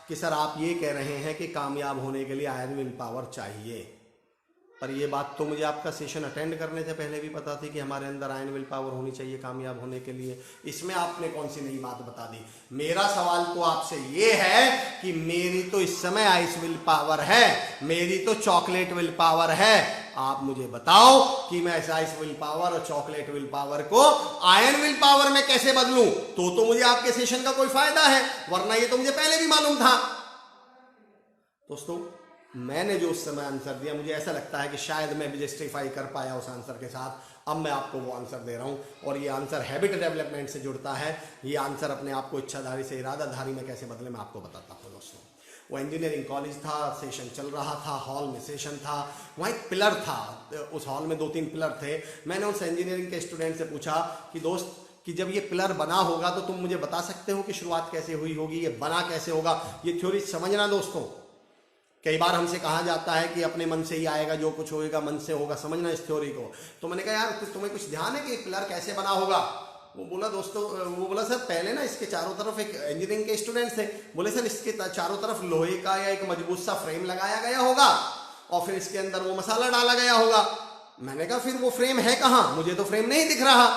कि सर आप ये कह रहे हैं कि कामयाब होने के लिए आयरन विल पावर चाहिए, पर ये बात तो मुझे आपका सेशन अटेंड करने से पहले भी पता थी कि हमारे अंदर आयरन विल पावर होनी चाहिए कामयाब होने के लिए। इसमें आपने कौन सी नई बात बता दी? मेरा सवाल तो आपसे ये है कि मेरी तो इस समय आइस विल पावर है, मेरी तो चॉकलेट विल पावर है। आप मुझे बताओ कि मैं इस आइस विल पावर और चॉकलेट विल पावर को आयरन विल पावर में कैसे बदलूं? तो मुझे आपके सेशन का कोई फायदा है, वरना ये तो मुझे पहले भी मालूम था। दोस्तों मैंने जो उस समय आंसर दिया, मुझे ऐसा लगता है कि शायद मैं भी जस्टिफाई कर पाया उस आंसर के साथ। अब मैं आपको वो आंसर दे रहा हूं, और ये आंसर हैबिट डेवलपमेंट से जुड़ता है। ये आंसर अपने आप को इच्छाधारी से इरादाधारी में कैसे बदले, मैं आपको बताता हूं दोस्तों। वो इंजीनियरिंग कॉलेज था, सेशन चल रहा था, हॉल में सेशन था, वहाँ एक पिलर था, उस हॉल में 2-3 पिलर थे। मैंने उस इंजीनियरिंग के स्टूडेंट से पूछा कि दोस्त कि जब ये पिलर बना होगा तो तुम मुझे बता सकते हो कि शुरुआत कैसे हुई होगी, ये बना कैसे होगा? ये थ्योरी समझना दोस्तों। कई बार हमसे कहा जाता है कि अपने मन से ही आएगा, जो कुछ होएगा मन से होगा, समझना इस थ्योरी को। तो मैंने कहा यार तुम्हें कुछ ध्यान है कि पिलर कैसे बना होगा? वो बोला दोस्तों, वो बोला सर पहले ना इसके चारों तरफ, एक इंजीनियरिंग के स्टूडेंट्स थे, बोले सर इसके चारों तरफ लोहे का या एक मजबूत सा फ्रेम लगाया गया होगा और फिर इसके अंदर वो मसाला डाला गया होगा। मैंने कहा फिर वो फ्रेम है कहाँ? मुझे तो फ्रेम नहीं दिख रहा।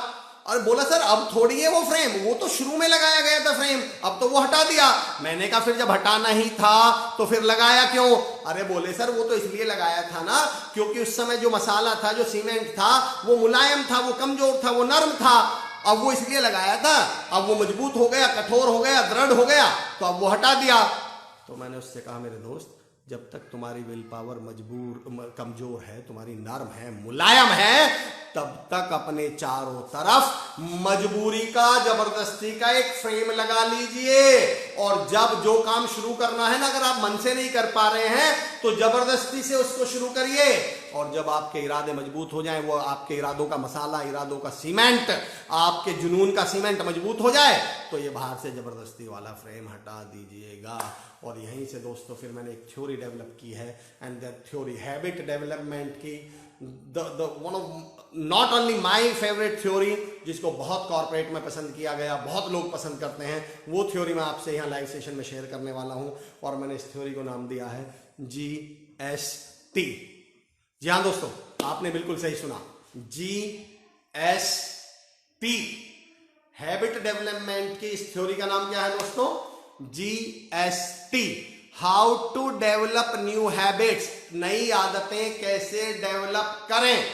और बोला सर अब थोड़ी है वो फ्रेम, वो तो शुरू में लगाया गया था फ्रेम, अब तो वो हटा दिया। मैंने कहा फिर जब हटाना ही था तो फिर लगाया क्यों? अरे बोले सर वो तो इसलिए लगाया था ना क्योंकि उस समय जो मसाला था, जो सीमेंट था, वो मुलायम था, वो कमजोर था, वो नर्म था, अब वो इसलिए लगाया था। अब वो मजबूत हो गया, कठोर हो गया, दृढ़ हो गया, तो अब वो हटा दिया। तो मैंने उससे कहा मेरे दोस्त, जब तक तुम्हारी विल पावर कमजोर है, तुम्हारी नर्म है, मुलायम है, तब तक अपने चारों तरफ मजबूरी का, जबरदस्ती का एक फ्रेम लगा लीजिए। और जब जो काम शुरू करना है ना, अगर आप मन से नहीं कर पा रहे हैं तो जबरदस्ती से उसको शुरू करिए। और जब आपके इरादे मजबूत हो जाएं, वो आपके इरादों का मसाला, इरादों का सीमेंट, आपके जुनून का सीमेंट मजबूत हो जाए, तो ये बाहर से जबरदस्ती वाला फ्रेम हटा दीजिएगा। और यहीं से दोस्तों फिर मैंने एक थ्योरी डेवलप की है, and that theory habit development की, one of not only my favourite theory, जिसको बहुत कॉर्पोरेट में पसंद किया गया, बहुत लोग पसंद करते हैं, वो थ्योरी मैं आपसे यहाँ लाइव सेशन में शेयर करने वाला हूँ। और मैंने इस थ्योरी को नाम दिया है GST। जी हाँ दोस्तों, आपने बिल्कुल सही सुना, GST। हैबिट डेवलपमेंट की इस थ्योरी का नाम क्या है दोस्तों? GST। How to develop new habits, नई आदतें कैसे डेवलप करें,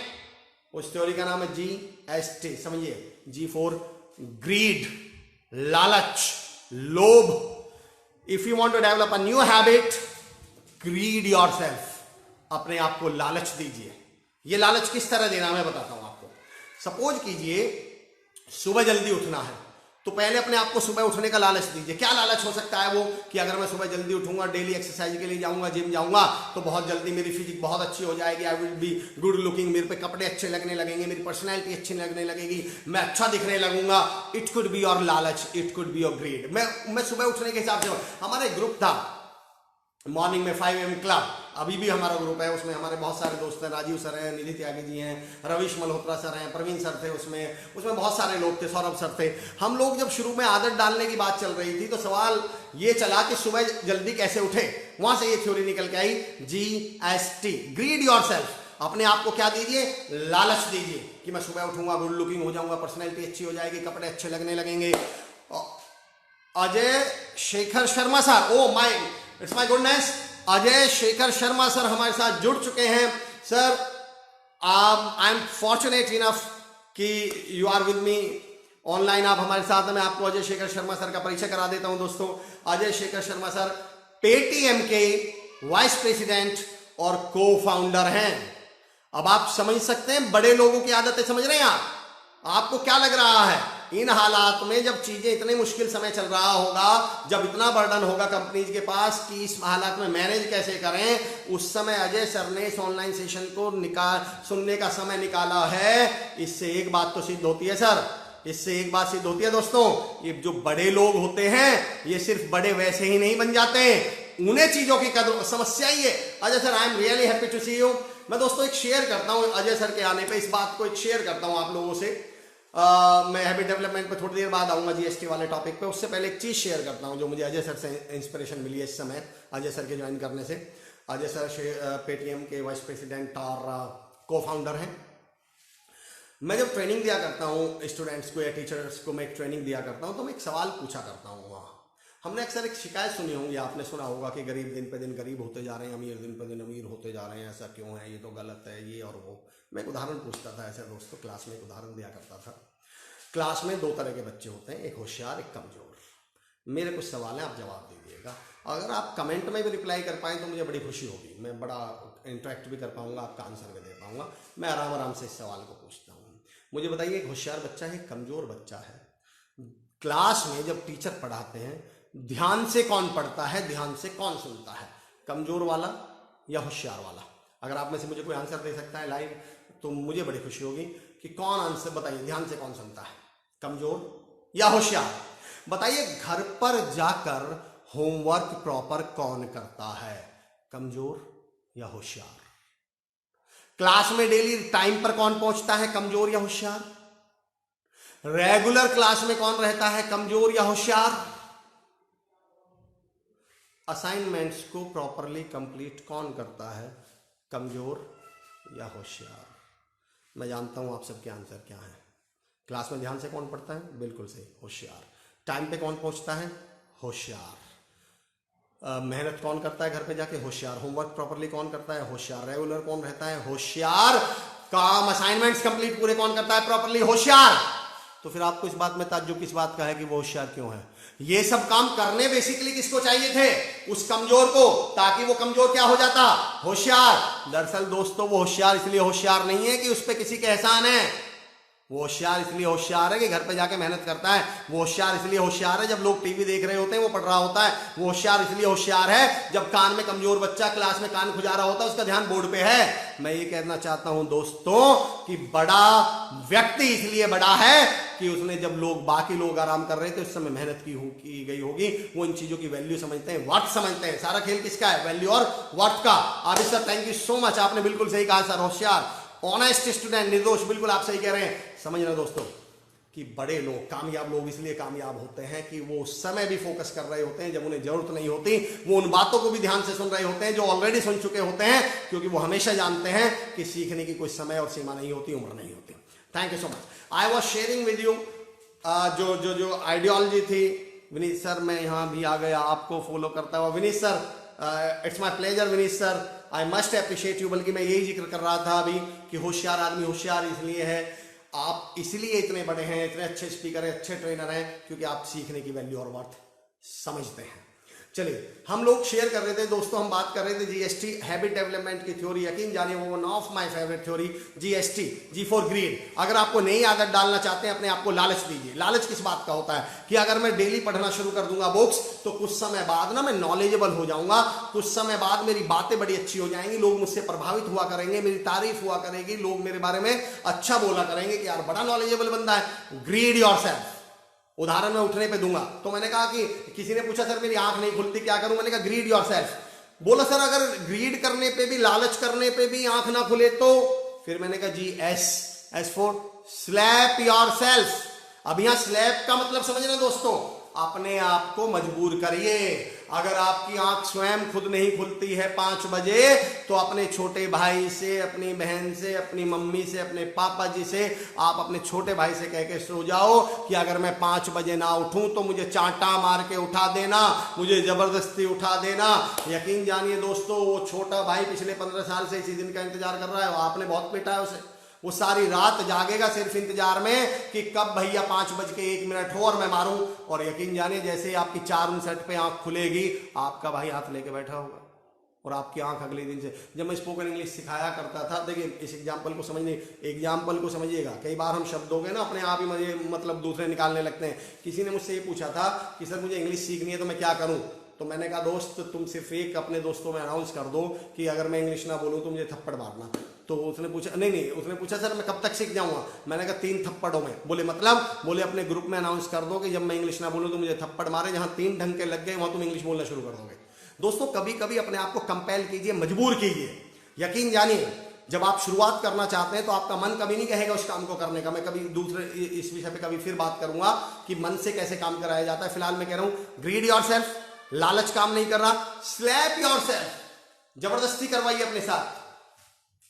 उस थ्योरी का नाम है GST। समझिए, G फॉर ग्रीड, लालच, लोभ। If you want to develop a new habit, greed yourself, अपने आप को लालच दीजिए। ये लालच किस तरह देना मैं बताता हूं आपको। सपोज कीजिए सुबह जल्दी उठना है, तो पहले अपने आप को सुबह उठने का लालच दीजिए। क्या लालच हो सकता है वो? कि अगर मैं सुबह जल्दी उठूंगा, डेली एक्सरसाइज के लिए जाऊंगा, जिम जाऊंगा, तो बहुत जल्दी मेरी फिजिक बहुत अच्छी हो जाएगी, आई विल बी गुड लुकिंग, मेरे पे कपड़े अच्छे लगने लगेंगे, मेरी पर्सनैलिटी अच्छी लगने लगेगी, मैं अच्छा दिखने लगूंगा। इट कुड बी योर लालच, it could be your greed. मैं सुबह उठने के हिसाब से, हमारा एक ग्रुप था मॉर्निंग में 5 AM क्लब, अभी भी हमारा ग्रुप है, उसमें हमारे बहुत सारे दोस्त हैं, राजीव सर हैं, निधि त्यागी जी हैं, रविश मल्होत्रा सर हैं, प्रवीण सर थे उसमें बहुत सारे लोग थे, सौरभ सर थे। हम लोग जब शुरू में आदत डालने की बात चल रही थी, तो सवाल ये चला कि सुबह जल्दी कैसे उठे। वहां से ये थ्योरी निकल के आई, GST, ग्रीड योरसेल्फ। अपने आप को क्या दीजिए? लालच दीजिए कि मैं सुबह उठूंगा, गुड लुकिंग हो जाऊंगा, पर्सनैलिटी अच्छी हो जाएगी, कपड़े अच्छे लगने लगेंगे। Ajay Shekhar Sharma sir, oh my, it's my goodness, Ajay Shekhar Sharma sir हमारे साथ जुड़ चुके हैं। Sir I am fortunate enough कि you are with me online, आप हमारे साथ हैं। मैं आपको अजय शेखर शर्मा सर का परिचय करा देता हूं दोस्तों। अजय शेखर शर्मा सर पेटीएम के वाइस प्रेसिडेंट और को फाउंडर हैं। अब आप समझ सकते हैं, बड़े लोगों की आदतें समझ रहे हैं आप? आपको क्या लग रहा है इन हालात में, जब चीजें इतने मुश्किल समय चल रहा होगा, जब इतना बर्डन होगा कंपनीज के पास कि इस हालात में मैनेज कैसे करें, उस समय अजय सर ने इस ऑनलाइन सेशन को सुनने का समय निकाला है। इससे एक बात तो सिद्ध होती है सर, इससे एक बात सिद्ध होती है दोस्तों, ये जो बड़े लोग होते हैं, ये सिर्फ बड़े वैसे ही नहीं बन जाते, उन्हें चीजों की कदर, समस्या ही है। Ajay sir I am really happy to see you. मैं दोस्तों एक शेयर करता हूं अजय सर के आने पे, इस बात को एक शेयर करता हूं आप लोगों से। मैं हैबिट डेवलपमेंट पे थोड़ी देर बाद आऊंगा, GST वाले टॉपिक पे। उससे पहले एक चीज शेयर करता हूं जो मुझे अजय सर से इंस्पिरेशन मिली है इस समय, अजय सर के ज्वाइन करने से। अजय सर पेटीएम के वाइस प्रेसिडेंट और को फाउंडर हैं। मैं जब ट्रेनिंग दिया करता हूँ स्टूडेंट्स को या टीचर्स को, मैं एक ट्रेनिंग दिया करता हूँ, तो मैं एक सवाल पूछा करता हूँ वहाँ। हमने अक्सर एक शिकायत सुनी होंगी, आपने सुना होगा कि गरीब दिन पे दिन गरीब होते जा रहे हैं, अमीर दिन पे दिन अमीर होते जा रहे हैं, ऐसा क्यों है, ये तो गलत है, ये और वो। मैं एक उदाहरण पूछता था ऐसे दोस्तों, क्लास में एक उदाहरण दिया करता था। क्लास में 2 तरह के बच्चे होते हैं, एक होशियार, एक कमजोर। मेरे कुछ सवाल हैं, आप जवाब दीजिएगा। अगर आप कमेंट में भी रिप्लाई कर पाएँ तो मुझे बड़ी खुशी होगी, मैं बड़ा इंटरेक्ट भी कर पाऊंगा, आपका आंसर भी दे पाऊंगा। मैं आराम आराम से इस सवाल को पूछता हूँ। मुझे बताइए, एक होशियार बच्चा है, एक कमजोर बच्चा है। क्लास में जब टीचर पढ़ाते हैं, ध्यान से कौन पढ़ता है, ध्यान से कौन सुनता है, कमजोर वाला या होशियार वाला? अगर आप में से मुझे कोई आंसर दे सकता है लाइव, तो मुझे बड़ी खुशी होगी कि कौन आंसर, बताइए, ध्यान से कौन सुनता है, कमजोर या होशियार? बताइए, घर पर जाकर होमवर्क प्रॉपर कौन करता है, कमजोर या होशियार? क्लास में डेली टाइम पर कौन पहुंचता है, कमजोर या होशियार? रेगुलर क्लास में कौन रहता है, कमजोर या होशियार? असाइनमेंट्स को प्रॉपरली कंप्लीट कौन करता है, कमजोर या होशियार? मैं जानता हूं आप सबके आंसर क्या है। क्लास में ध्यान से कौन पढ़ता है? बिल्कुल सही, होशियार। टाइम पे कौन पहुंचता है? होशियार। मेहनत कौन करता है घर पे जाके? होशियार। होमवर्क प्रॉपरली कौन करता है? होशियार। रेगुलर कौन रहता है? होशियार। काम असाइनमेंट्स कंप्लीट पूरे कौन करता है प्रॉपरली? होशियार। तो फिर आपको इस बात में ताज्जुब किस बात का है कि वो होशियार क्यों है? ये सब काम करने बेसिकली किसको चाहिए थे? उस कमजोर को, ताकि वो कमजोर क्या हो जाता? होशियार। दरअसल दोस्तों वो होशियार इसलिए होशियार नहीं है कि उस पर किसी के एहसान है। वो होशियार इसलिए होशियार है कि घर पे जाके मेहनत करता है। वो होशियार इसलिए होशियार है जब लोग टीवी देख रहे होते हैं वो पढ़ रहा होता है। वो होशियार इसलिए होशियार है जब कान में कमजोर बच्चा क्लास में कान खुजा रहा होता है, उसका ध्यान बोर्ड पे है। मैं ये कहना चाहता हूं दोस्तों कि बड़ा व्यक्ति इसलिए बड़ा है कि उसने जब लोग बाकी लोग आराम कर रहे थे उस समय मेहनत की गई होगी। वो इन चीजों की वैल्यू समझते हैं, वर्थ समझते हैं। सारा खेल किसका है? वैल्यू और वर्थ का। Abid sir thank you so much, आपने बिल्कुल सही कहा सर। होशियार, ऑनेस्ट स्टूडेंट, निर्दोष, बिल्कुल आप सही कह रहे हैं। समझना दोस्तों कि बड़े लोग, कामयाब लोग इसलिए कामयाब होते हैं कि वो उस समय भी फोकस कर रहे होते हैं जब उन्हें जरूरत नहीं होती। वो उन बातों को भी ध्यान से सुन रहे होते हैं जो ऑलरेडी सुन चुके होते हैं, क्योंकि वो हमेशा जानते हैं कि सीखने की कोई समय और सीमा नहीं होती, उम्र नहीं होती। Thank you so much. I was sharing with you जो आइडियोलॉजी थी। विनीत सर मैं यहाँ भी आ गया आपको फॉलो करता हुआ। Vineet sir it's my pleasure. Vineet sir I must appreciate you. बल्कि मैं यही जिक्र कर रहा था अभी कि होशियार आदमी होशियार इसलिए है, आप इसलिए इतने बड़े हैं, इतने अच्छे स्पीकर हैं, अच्छे ट्रेनर हैं, क्योंकि आप सीखने की वैल्यू और वर्थ समझते हैं। चलिए हम लोग शेयर कर रहे थे दोस्तों, हम बात कर रहे थे जीएसटी, हैबिट डेवलपमेंट की थ्योरी। यकीन जानिए वो one of my favourite theory GST, G for greed. अगर आपको नई आदत डालना चाहते हैं, अपने आप को लालच दीजिए। लालच किस बात का होता है कि अगर मैं डेली पढ़ना शुरू कर दूंगा बुक्स, तो कुछ समय बाद ना मैं नॉलेजेबल हो जाऊंगा, कुछ समय बाद मेरी बातें बड़ी अच्छी हो जाएंगी, लोग मुझसे प्रभावित हुआ करेंगे, मेरी तारीफ हुआ करेगी, लोग मेरे बारे में अच्छा बोला करेंगे कि यार बड़ा नॉलेजेबल बंदा है। Greed yourself. उदाहरण मैं उठने पे दूंगा, तो मैंने कहा कि किसी ने पूछा सर मेरी आंख नहीं खुलती क्या करूं? मैंने कहा ग्रीड योरसेल्फ। बोला सर अगर ग्रीड करने पे भी, लालच करने पे भी आंख ना खुले तो? फिर मैंने कहा G S for slap yourself. अब यहां स्लैप का मतलब समझना दोस्तों, अपने आप को मजबूर करिए। अगर आपकी आंख स्वयं खुद नहीं खुलती है 5 बजे, तो अपने छोटे भाई से, अपनी बहन से, अपनी मम्मी से, अपने पापा जी से, आप अपने छोटे भाई से कह के सो जाओ कि अगर मैं 5 बजे ना उठूं तो मुझे चांटा मार के उठा देना, मुझे जबरदस्ती उठा देना। यकीन जानिए दोस्तों वो छोटा भाई पिछले 15 साल से इसी दिन का इंतजार कर रहा है। आपने बहुत पीटा है उसे, वो सारी रात जागेगा सिर्फ इंतजार में कि कब भैया 5:01 हो और मैं मारूं। और यकीन जानिए जैसे ही आपकी 4:59 पे आंख खुलेगी, आपका भाई हाथ लेके बैठा होगा और आपकी आंख अगले दिन से। जब मैं स्पोकन इंग्लिश सिखाया करता था, देखिए इस एग्जाम्पल को समझिएगा। कई बार हम शब्दों के ना अपने आप ही मुझे मतलब दूसरे निकालने लगते हैं। किसी ने मुझसे ये पूछा था कि सर मुझे इंग्लिश सीखनी है तो मैं क्या करूं? तो मैंने कहा दोस्त तुम सिर्फ एक अपने दोस्तों में अनाउंस कर दो कि अगर मैं इंग्लिश ना बोलूं तो मुझे थप्पड़ मारना। तो उसने पूछा उसने पूछा सर मैं कब तक सीख जाऊंगा? मैंने कहा 3 थप्पड़ों में। बोले मतलब? बोले अपने ग्रुप में अनाउंस कर दो कि जब मैं इंग्लिश ना बोलूं तो मुझे थप्पड़ मारे। जहां 3 ढंग के लग गए वहां तुम इंग्लिश बोलना शुरू कर दोगे। दोस्तों कभी कभी अपने आप को कंपेल कीजिए, मजबूर कीजिए। यकीन जानिए जब आप शुरुआत करना चाहते हैं तो आपका मन कभी नहीं कहेगा उस काम को करने का। मैं कभी दूसरे इस विषय पे कभी फिर बात करूंगा कि मन से कैसे काम कराया जाता है। फिलहाल मैं कह रहा हूं ग्रीड योरसेल्फ, लालच काम नहीं कर रहा। स्लैप योरसेल्फ, जबरदस्ती करवाइए अपने साथ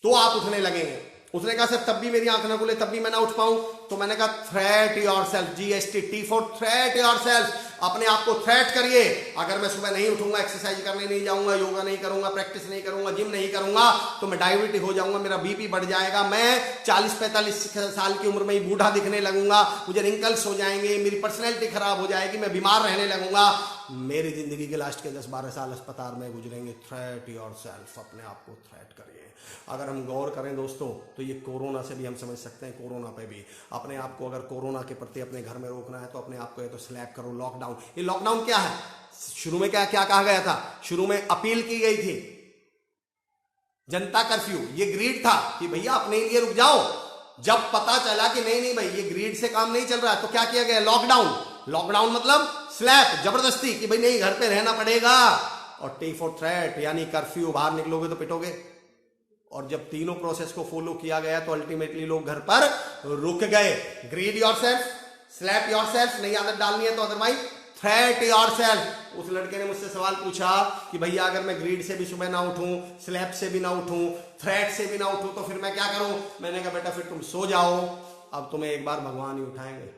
तो आप उठने लगेंगे। उसने कहा सर तब भी मेरी आंख ना खुले, तब भी मैं ना उठ पाऊं। तो मैंने कहा threat yourself, GST, T for threat yourself. अपने आप को थ्रेट करिए। अगर मैं सुबह नहीं उठूंगा, एक्सरसाइज करने नहीं जाऊंगा, योगा नहीं करूंगा, प्रैक्टिस नहीं करूंगा, जिम नहीं करूंगा, तो मैं डायबिटिक हो जाऊंगा, मेरा बीपी बढ़ जाएगा, मैं 40-45 साल की उम्र में ही बूढ़ा दिखने लगूंगा, मुझे रिंकल्स हो जाएंगे, मेरी पर्सनैलिटी खराब हो जाएगी, मैं बीमार रहने लगूंगा, मेरी जिंदगी के लास्ट के 10-12 साल अस्पताल में गुजरेंगे। थ्रेट योरसेल्फ, अपने आप को थ्रेट करिए। अगर हम गौर करें दोस्तों तो ये कोरोना से भी हम समझ सकते हैं। कोरोना पे भी अपने आप को अगर कोरोना के प्रति अपने घर में रोकना है तो अपने आप को ये तो स्लैप करो। लॉकडाउन, ये लॉकडाउन क्या है? शुरू में क्या कहा गया था? शुरू में अपील की गई थी जनता कर्फ्यू, ये ग्रीड था कि भैया अपने लिए रुक जाओ। जब पता चला कि नहीं भाई ये ग्रीड से काम नहीं चल रहा है तो क्या किया गया? लॉकडाउन। लॉकडाउन मतलब स्लैप, जबरदस्ती कि भाई नहीं घर पे रहना पड़ेगा। और टी फॉर थ्रेट यानी कर्फ्यू, बाहर निकलोगे तो पिटोगे। और जब तीनों प्रोसेस को फॉलो किया गया तो अल्टीमेटली लोग घर पर रुक गए। ग्रीड योरसेल्फ, स्लैप योरसेल्फ, नई आदत डालनी है तो अदरवाइज थ्रेट योरसेल्फ। उस लड़के ने मुझसे सवाल पूछा कि भैया अगर मैं ग्रीड से भी सुबह ना उठूं, स्लैप से भी ना उठूं, थ्रेट से भी ना उठूं तो फिर मैं क्या करूं? मैंने कहा बेटा फिर तुम सो जाओ, अब तुम्हें एक बार भगवान ही उठाएंगे।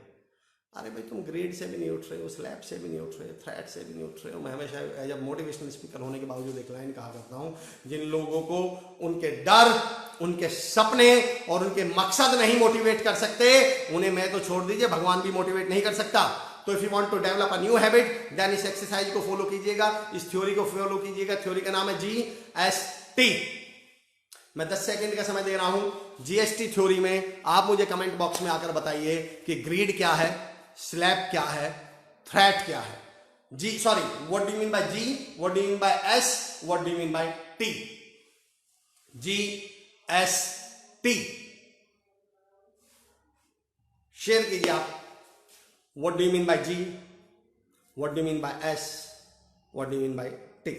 अरे भाई तुम ग्रेड से भी नहीं उठ रहे हो, स्लैब से भी नहीं उठ रहे हो, थ्रेड से भी नहीं उठ रहे हो। मैं हमेशा एज अ मोटिवेशनल स्पीकर होने के बावजूद एक लाइन कहा करता हूँ, जिन लोगों को उनके डर, उनके सपने और उनके मकसद नहीं मोटिवेट कर सकते, उन्हें मैं तो छोड़ दीजिए, भगवान भी मोटिवेट नहीं कर सकता। तो if you want to develop a new habit then इस एक्सरसाइज को फॉलो कीजिएगा, इस थ्योरी को फॉलो कीजिएगा। थ्योरी का नाम है GST। मैं 10 सेकंड का समय दे रहा हूं। GST थ्योरी में आप मुझे कमेंट बॉक्स में आकर बताइए कि ग्रीड क्या है, स्लैब क्या है, थ्रेट क्या है। What do you mean by G, what do you mean by S, what do you mean by T। GST share कीजिए आप। What do you mean by G, what do you mean by S, what do you mean by T।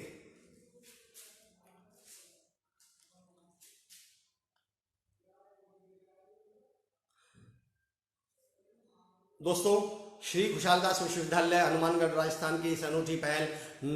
दोस्तों, श्री खुशालदास विश्वविद्यालय हनुमानगढ़ राजस्थान की इस अनूठी पहल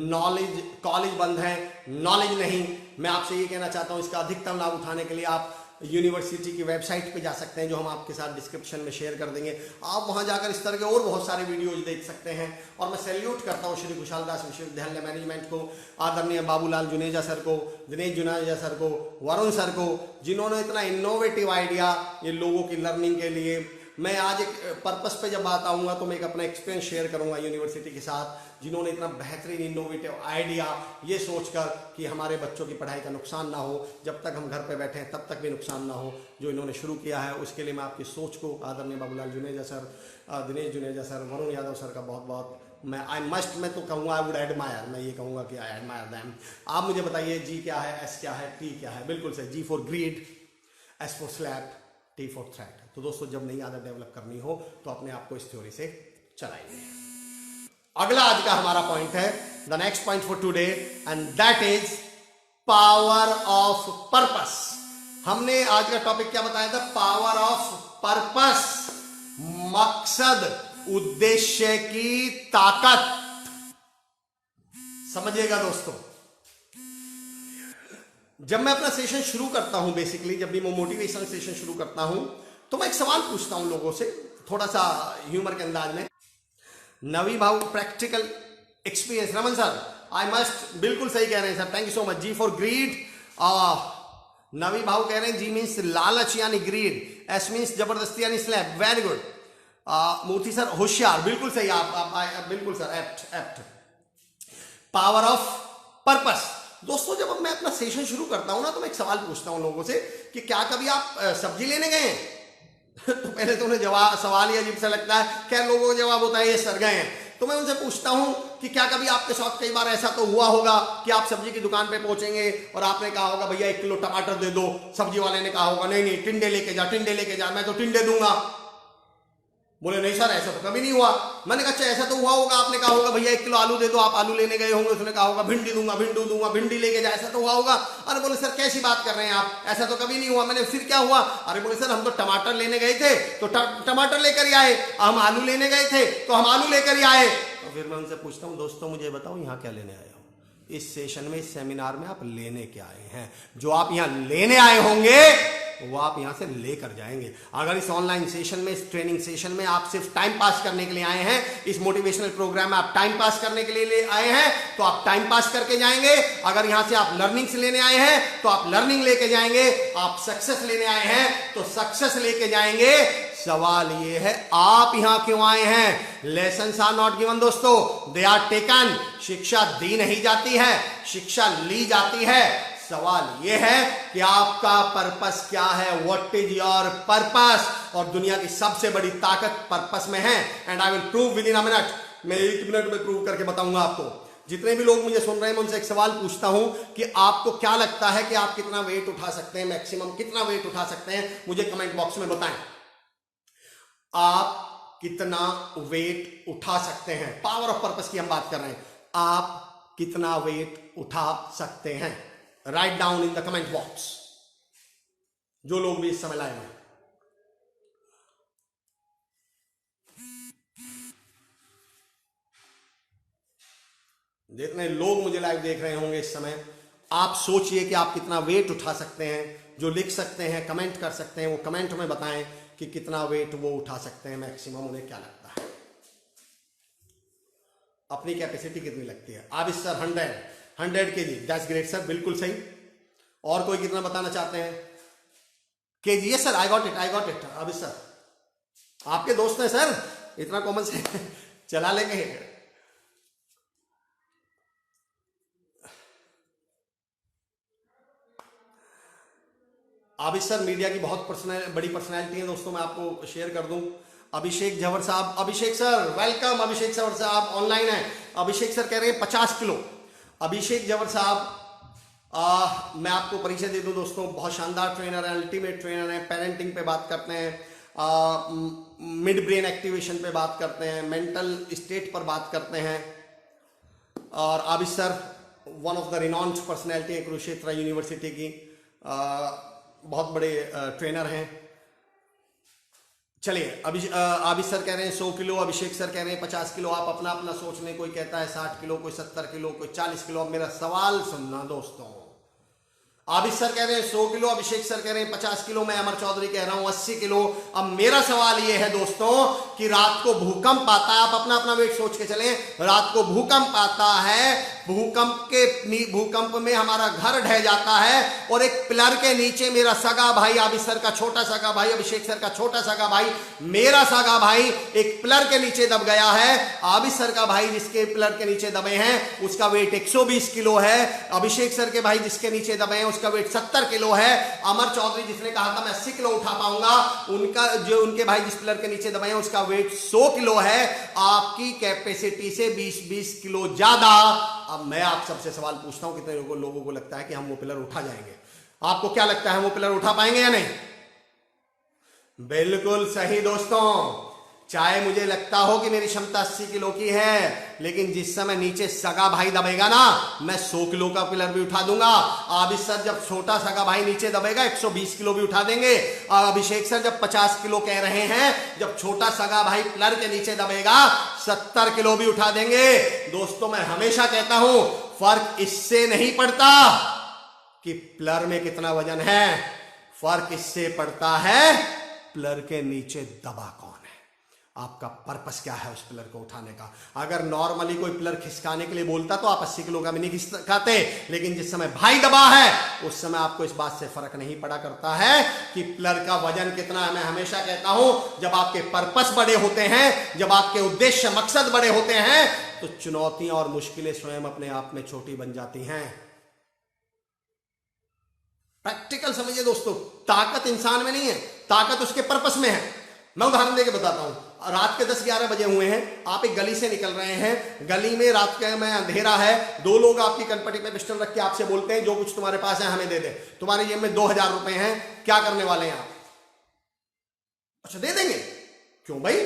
knowledge college बंद है, नॉलेज नहीं। मैं आपसे ये कहना चाहता हूं, इसका अधिकतम लाभ उठाने के लिए आप यूनिवर्सिटी की वेबसाइट पे जा सकते हैं, जो हम आपके साथ डिस्क्रिप्शन में शेयर कर देंगे। आप वहां जाकर इस तरह के और बहुत सारे वीडियोज देख सकते हैं। और मैं सैल्यूट करता हूं श्री खुशालदास विश्वविद्यालय मैनेजमेंट को, आदरणीय बाबूलाल जुनेजा सर को, दिनेश जुनेजा सर को, वरुण सर को, जिन्होंने इतना इनोवेटिव आइडिया ये लोगों की लर्निंग के लिए। मैं आज एक पर्पस पे जब बात आऊँगा तो मैं एक अपना एक्सपीरियंस शेयर करूँगा यूनिवर्सिटी के साथ, जिन्होंने इतना बेहतरीन इनोवेटिव आइडिया ये सोचकर कि हमारे बच्चों की पढ़ाई का नुकसान ना हो, जब तक हम घर पे बैठे हैं तब तक भी नुकसान ना हो, जो इन्होंने शुरू किया है। उसके लिए मैं आपकी सोच को आदरणीय Babulal Juneja sir, Dinesh Juneja sir, Varun Yadav sir का बहुत बहुत मैं तो कहूँगा आई वुड एडमायर, मैं ये कहूँगा कि आई एडमायर दैम। आप मुझे बताइए G क्या है, S क्या है, T क्या है। बिल्कुल सही, G for greed, S for slab, T for threat. तो दोस्तों, जब नई आदत डेवलप करनी हो तो अपने आप को इस थ्योरी से चलाइए। अगला आज का हमारा पॉइंट है, the next point for today, and that is power of purpose. हमने आज का टॉपिक क्या बताया था? पावर ऑफ पर्पस, मकसद, उद्देश्य की ताकत। समझिएगा दोस्तों, जब मैं अपना सेशन शुरू करता हूं, बेसिकली जब भी मैं मोटिवेशनल सेशन शुरू करता हूं, तो मैं एक सवाल पूछता हूं लोगों से, थोड़ा सा ह्यूमर के अंदाज में। Navi Bhav practical experience, Raman sir I must, बिल्कुल सही कह रहे हैं sir, thank you so much. G for greed, Navi Bhav कह रहे हैं G मीन्स लालच यानी ग्रीड, S मीन्स जबरदस्ती यानी स्लैब, वेरी गुड। मूर्ति सर होशियार, बिल्कुल सही, आप बिल्कुल sir, apt. Power of purpose. दोस्तों, जब मैं अपना सेशन शुरू करता हूं ना, तो मैं एक सवाल पूछता हूं लोगों से कि क्या कभी आप सब्जी लेने गए हैं? तो पहले तो उन्हें सवाल ही अजीब सा लगता है, क्या लोगों का जवाब होता है ये सर गए हैं। तो मैं उनसे पूछता हूं कि क्या कभी आपके साथ कई बार ऐसा तो हुआ होगा कि आप सब्जी की दुकान पे पहुंचेंगे और आपने कहा होगा भैया 1 किलो टमाटर दे दो, सब्जी वाले ने कहा होगा नहीं टिंडे लेके जा, मैं तो टिंडे दूंगा। बोले नहीं सर ऐसा तो कभी नहीं हुआ। मैंने कहा अच्छा ऐसा तो हुआ होगा, आपने कहा होगा भैया 1 किलो आलू दे दो, आप आलू लेने गए होंगे, उसने कहा होगा भिंडी दूंगा, भिंडी लेके जा, ऐसा तो हुआ होगा। अरे बोले सर कैसी बात कर रहे हैं आप, ऐसा तो कभी नहीं हुआ। मैंने फिर क्या हुआ? अरे बोले सर हम तो टमाटर लेने गए थे तो टमाटर लेकर ही आए, हम आलू लेने गए थे तो हम आलू लेकर ही आए। तो फिर मैं उनसे पूछता हूँ दोस्तों मुझे बताओ यहाँ क्या लेने आए हो? इस सेशन में, इस सेमिनार में आप लेने क्या आए हैं? जो आप यहाँ लेने आए होंगे वो आप यहां से लेकर जाएंगे। अगर इस ऑनलाइन सेशन में, इस ट्रेनिंग सेशन में आप सिर्फ टाइम पास करने के लिए आए हैं, इस मोटिवेशनल प्रोग्राम में आप टाइम पास करने के लिए आए हैं, तो आप टाइम पास करके जाएंगे। अगर यहां से आप लर्निंग से लेने आए हैं तो आप लर्निंग लेके जाएंगे। आप सक्सेस लेने आए हैं तो सक्सेस लेके जाएंगे। सवाल ये है आप यहां क्यों आए हैं? लेसन्स आर नॉट गिवन दोस्तों, दे आर टेकन। शिक्षा दी नहीं जाती है, शिक्षा ली जाती है। सवाल यह है कि आपका पर्पस क्या है? What is your purpose? और दुनिया की सबसे बड़ी ताकत पर्पस में है। And I will prove with in a minute. मैं 1 मिनट में प्रूव करके बताऊंगा आपको। जितने भी लोग मुझे सुन रहे हैं मैं उनसे एक सवाल पूछता हूं कि आपको क्या लगता है कि आप कितना वेट उठा सकते हैं, मैक्सिमम कितना वेट उठा सकते हैं? मुझे कमेंट बॉक्स में बताएं आप कितना वेट उठा सकते हैं। पावर ऑफ पर्पस की हम बात कर रहे हैं। आप कितना वेट उठा सकते हैं? Write down in the comment box, जो लोग भी इस समय लाइव हैं। जितने लोग मुझे लाइव देख रहे होंगे इस समय, आप सोचिए कि आप कितना वेट उठा सकते हैं। जो लिख सकते हैं, कमेंट कर सकते हैं, वो कमेंट में बताएं कि कितना वेट वो उठा सकते हैं मैक्सिमम, उन्हें क्या लगता है, अपनी कैपेसिटी कितनी लगती है। आप इस sir 100 kg, that's great sir, बिल्कुल सही। और कोई कितना बताना चाहते हैं? KG? Yes sir, I got it. अब इस सर आपके दोस्त हैं सर, इतना कॉमन से चला लेंगे। अब इस सर मीडिया की बहुत बड़ी पर्सनैलिटी है दोस्तों, मैं आपको शेयर कर दूं। अभिषेक झवर साहब, अभिषेक सर वेलकम। अभिषेक झवर साहब ऑनलाइन है। अभिषेक सर कह रहे हैं 50 किलो। अभिषेक झवर साहब, मैं आपको परिचय दे दूं दोस्तों, बहुत शानदार ट्रेनर है, अल्टीमेट ट्रेनर है। पेरेंटिंग पे बात करते हैं, मिड ब्रेन एक्टिवेशन पे बात करते हैं, मेंटल स्टेट पर बात करते हैं। और अभी sir one of the renowned personality है कुरुक्षेत्र यूनिवर्सिटी की, बहुत बड़े ट्रेनर हैं। चलिए, अभी सर कह रहे हैं 100 किलो, अभिषेक सर कह रहे हैं 50 किलो। आप अपना अपना सोच लें, कोई कहता है 60 किलो, कोई 70 किलो, कोई 40 किलो। अब मेरा सवाल सुनना दोस्तों, आबिद सर कह रहे हैं 100 किलो, अभिषेक सर कह रहे हैं 50 किलो, मैं अमर चौधरी कह रहा हूं 80 किलो। अब मेरा सवाल यह है दोस्तों कि रात को भूकंप आता है, आप अपना अपना वेट सोच के चलें, रात को भूकंप आता है, भूकंप में हमारा घर ढह जाता है और एक पिलर के नीचे मेरा सगा भाई, आबिद सर का छोटा सगा भाई, अभिषेक सर का छोटा सगा भाई, मेरा सगा भाई एक पिलर के नीचे दब गया है। आबिद सर का भाई जिसके पिलर के नीचे दबे हैं उसका वेट 120 किलो है। अभिषेक सर के भाई जिसके नीचे दबे हैं उसका वेट 70 किलो है। अमर चौधरी जिसने कहा था मैं 80 किलो उठा पाऊंगा, उनके भाई जिस पिलर के नीचे दबे हैं उसका वेट 100 किलो है। आपकी कैपेसिटी से 20-20 किलो ज्यादा। अब मैं आप सबसे सवाल पूछता हूं, कितने लोगों को लगता है कि हम वो पिलर उठा जाएंगे? आपको क्या लगता है, वो पिलर उठा पाएंगे या नहीं? बिल्कुल सही दोस्तों। चाहे मुझे लगता हो कि मेरी क्षमता 80 किलो की है, लेकिन जिस समय नीचे सगा भाई दबेगा ना, मैं 100 किलो का पिलर भी उठा दूंगा। आबिद सर जब छोटा सगा भाई नीचे दबेगा 120 किलो भी उठा देंगे। अभिषेक सर जब 50 किलो कह रहे हैं, जब छोटा सगा भाई पिलर के नीचे दबेगा 70 किलो भी उठा देंगे। दोस्तों मैं हमेशा कहता हूं, फर्क इससे नहीं पड़ता कि पिलर में कितना वजन है, फर्क इससे पड़ता है पिलर के नीचे दबा कौन है, आपका पर्पस क्या है उस पिलर को उठाने का। अगर नॉर्मली कोई पिलर खिसकाने के लिए बोलता तो आप 80 किलो का भी नहीं खिसकाते, लेकिन जिस समय भाई दबा है उस समय आपको इस बात से फर्क नहीं पड़ा करता है कि पिलर का वजन कितना है। मैं हमेशा कहता हूं, जब आपके पर्पस बड़े होते हैं, जब आपके उद्देश्य मकसद बड़े होते हैं, तो चुनौतियां और मुश्किलें स्वयं अपने आप में छोटी बन जाती हैं। प्रैक्टिकल समझिए दोस्तों, ताकत इंसान में नहीं है, ताकत उसके पर्पस में है। मैं उदाहरण देके बताता हूं, रात के 10-11 बजे हुए हैं, आप एक गली से निकल रहे हैं, गली में रात का में अंधेरा है, दो लोग आपकी कनपटी पे पिस्टल रख के आपसे बोलते हैं जो कुछ तुम्हारे पास है हमें दे दे, तुम्हारी जेब में 2000 रुपए हैं, क्या करने वाले हैं आप? अच्छा दे देंगे, क्यों भाई?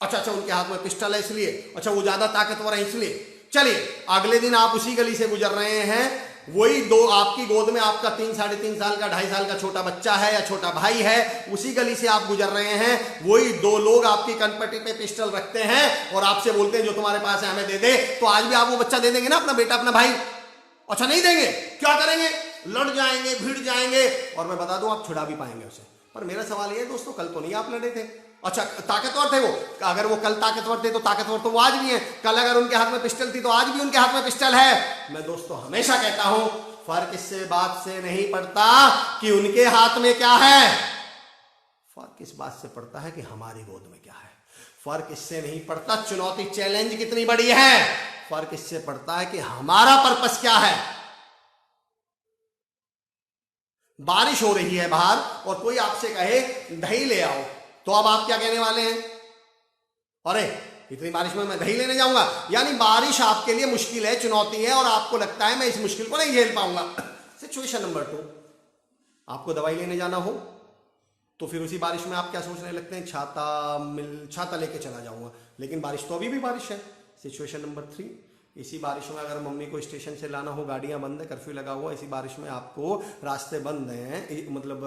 अच्छा उनके हाथ में पिस्टल है इसलिए, अच्छा वो ज्यादा ताकतवर है इसलिए। चलिए, अगले दिन आप उसी गली से गुजर रहे हैं, वही दो आपकी गोद में आपका 3-3.5 साल का 2.5 साल का छोटा बच्चा है या छोटा भाई है, उसी गली से आप गुजर रहे हैं, वही दो लोग आपकी कनपटी पे पिस्टल रखते हैं और आपसे बोलते हैं जो तुम्हारे पास है हमें दे दे। तो आज भी आप वो बच्चा दे देंगे ना, अपना बेटा अपना भाई? अच्छा नहीं देंगे, क्या करेंगे? लड़ जाएंगे, भिड़ जाएंगे, और मैं बता दूं आप छुड़ा भी पाएंगे उसे। पर मेरा सवाल ये है दोस्तों, कल तो नहीं आप लड़े थे? अच्छा ताकतवर थे वो, अगर वो कल ताकतवर थे तो ताकतवर तो वो आज भी हैं। कल अगर उनके हाथ में पिस्टल थी तो आज भी उनके हाथ में पिस्टल है। मैं दोस्तों हमेशा कहता हूं, फर्क इससे बात से नहीं पड़ता कि उनके हाथ में क्या है, फर्क इस बात से पड़ता है कि हमारी गोद में क्या है। फर्क इससे नहीं पड़ता चुनौती चैलेंज कितनी बड़ी है, फर्क इससे पड़ता है कि हमारा पर्पस क्या है। बारिश हो रही है बाहर और कोई आपसे कहे दही ले आओ, तो अब आप क्या कहने वाले हैं? अरे इतनी बारिश में मैं दही लेने जाऊंगा? यानी बारिश आपके लिए मुश्किल है, चुनौती है, और आपको लगता है मैं इस मुश्किल को नहीं झेल पाऊंगा। सिचुएशन नंबर 2, आपको दवाई लेने जाना हो तो फिर उसी बारिश में आप क्या सोचने लगते हैं? छाता लेके चला जाऊंगा, लेकिन बारिश तो अभी भी बारिश है। सिचुएशन नंबर 3, इसी बारिश में अगर मम्मी को स्टेशन से लाना हो, गाड़ियां बंद है, कर्फ्यू लगा हुआ, इसी बारिश में आपको रास्ते बंद हैं, मतलब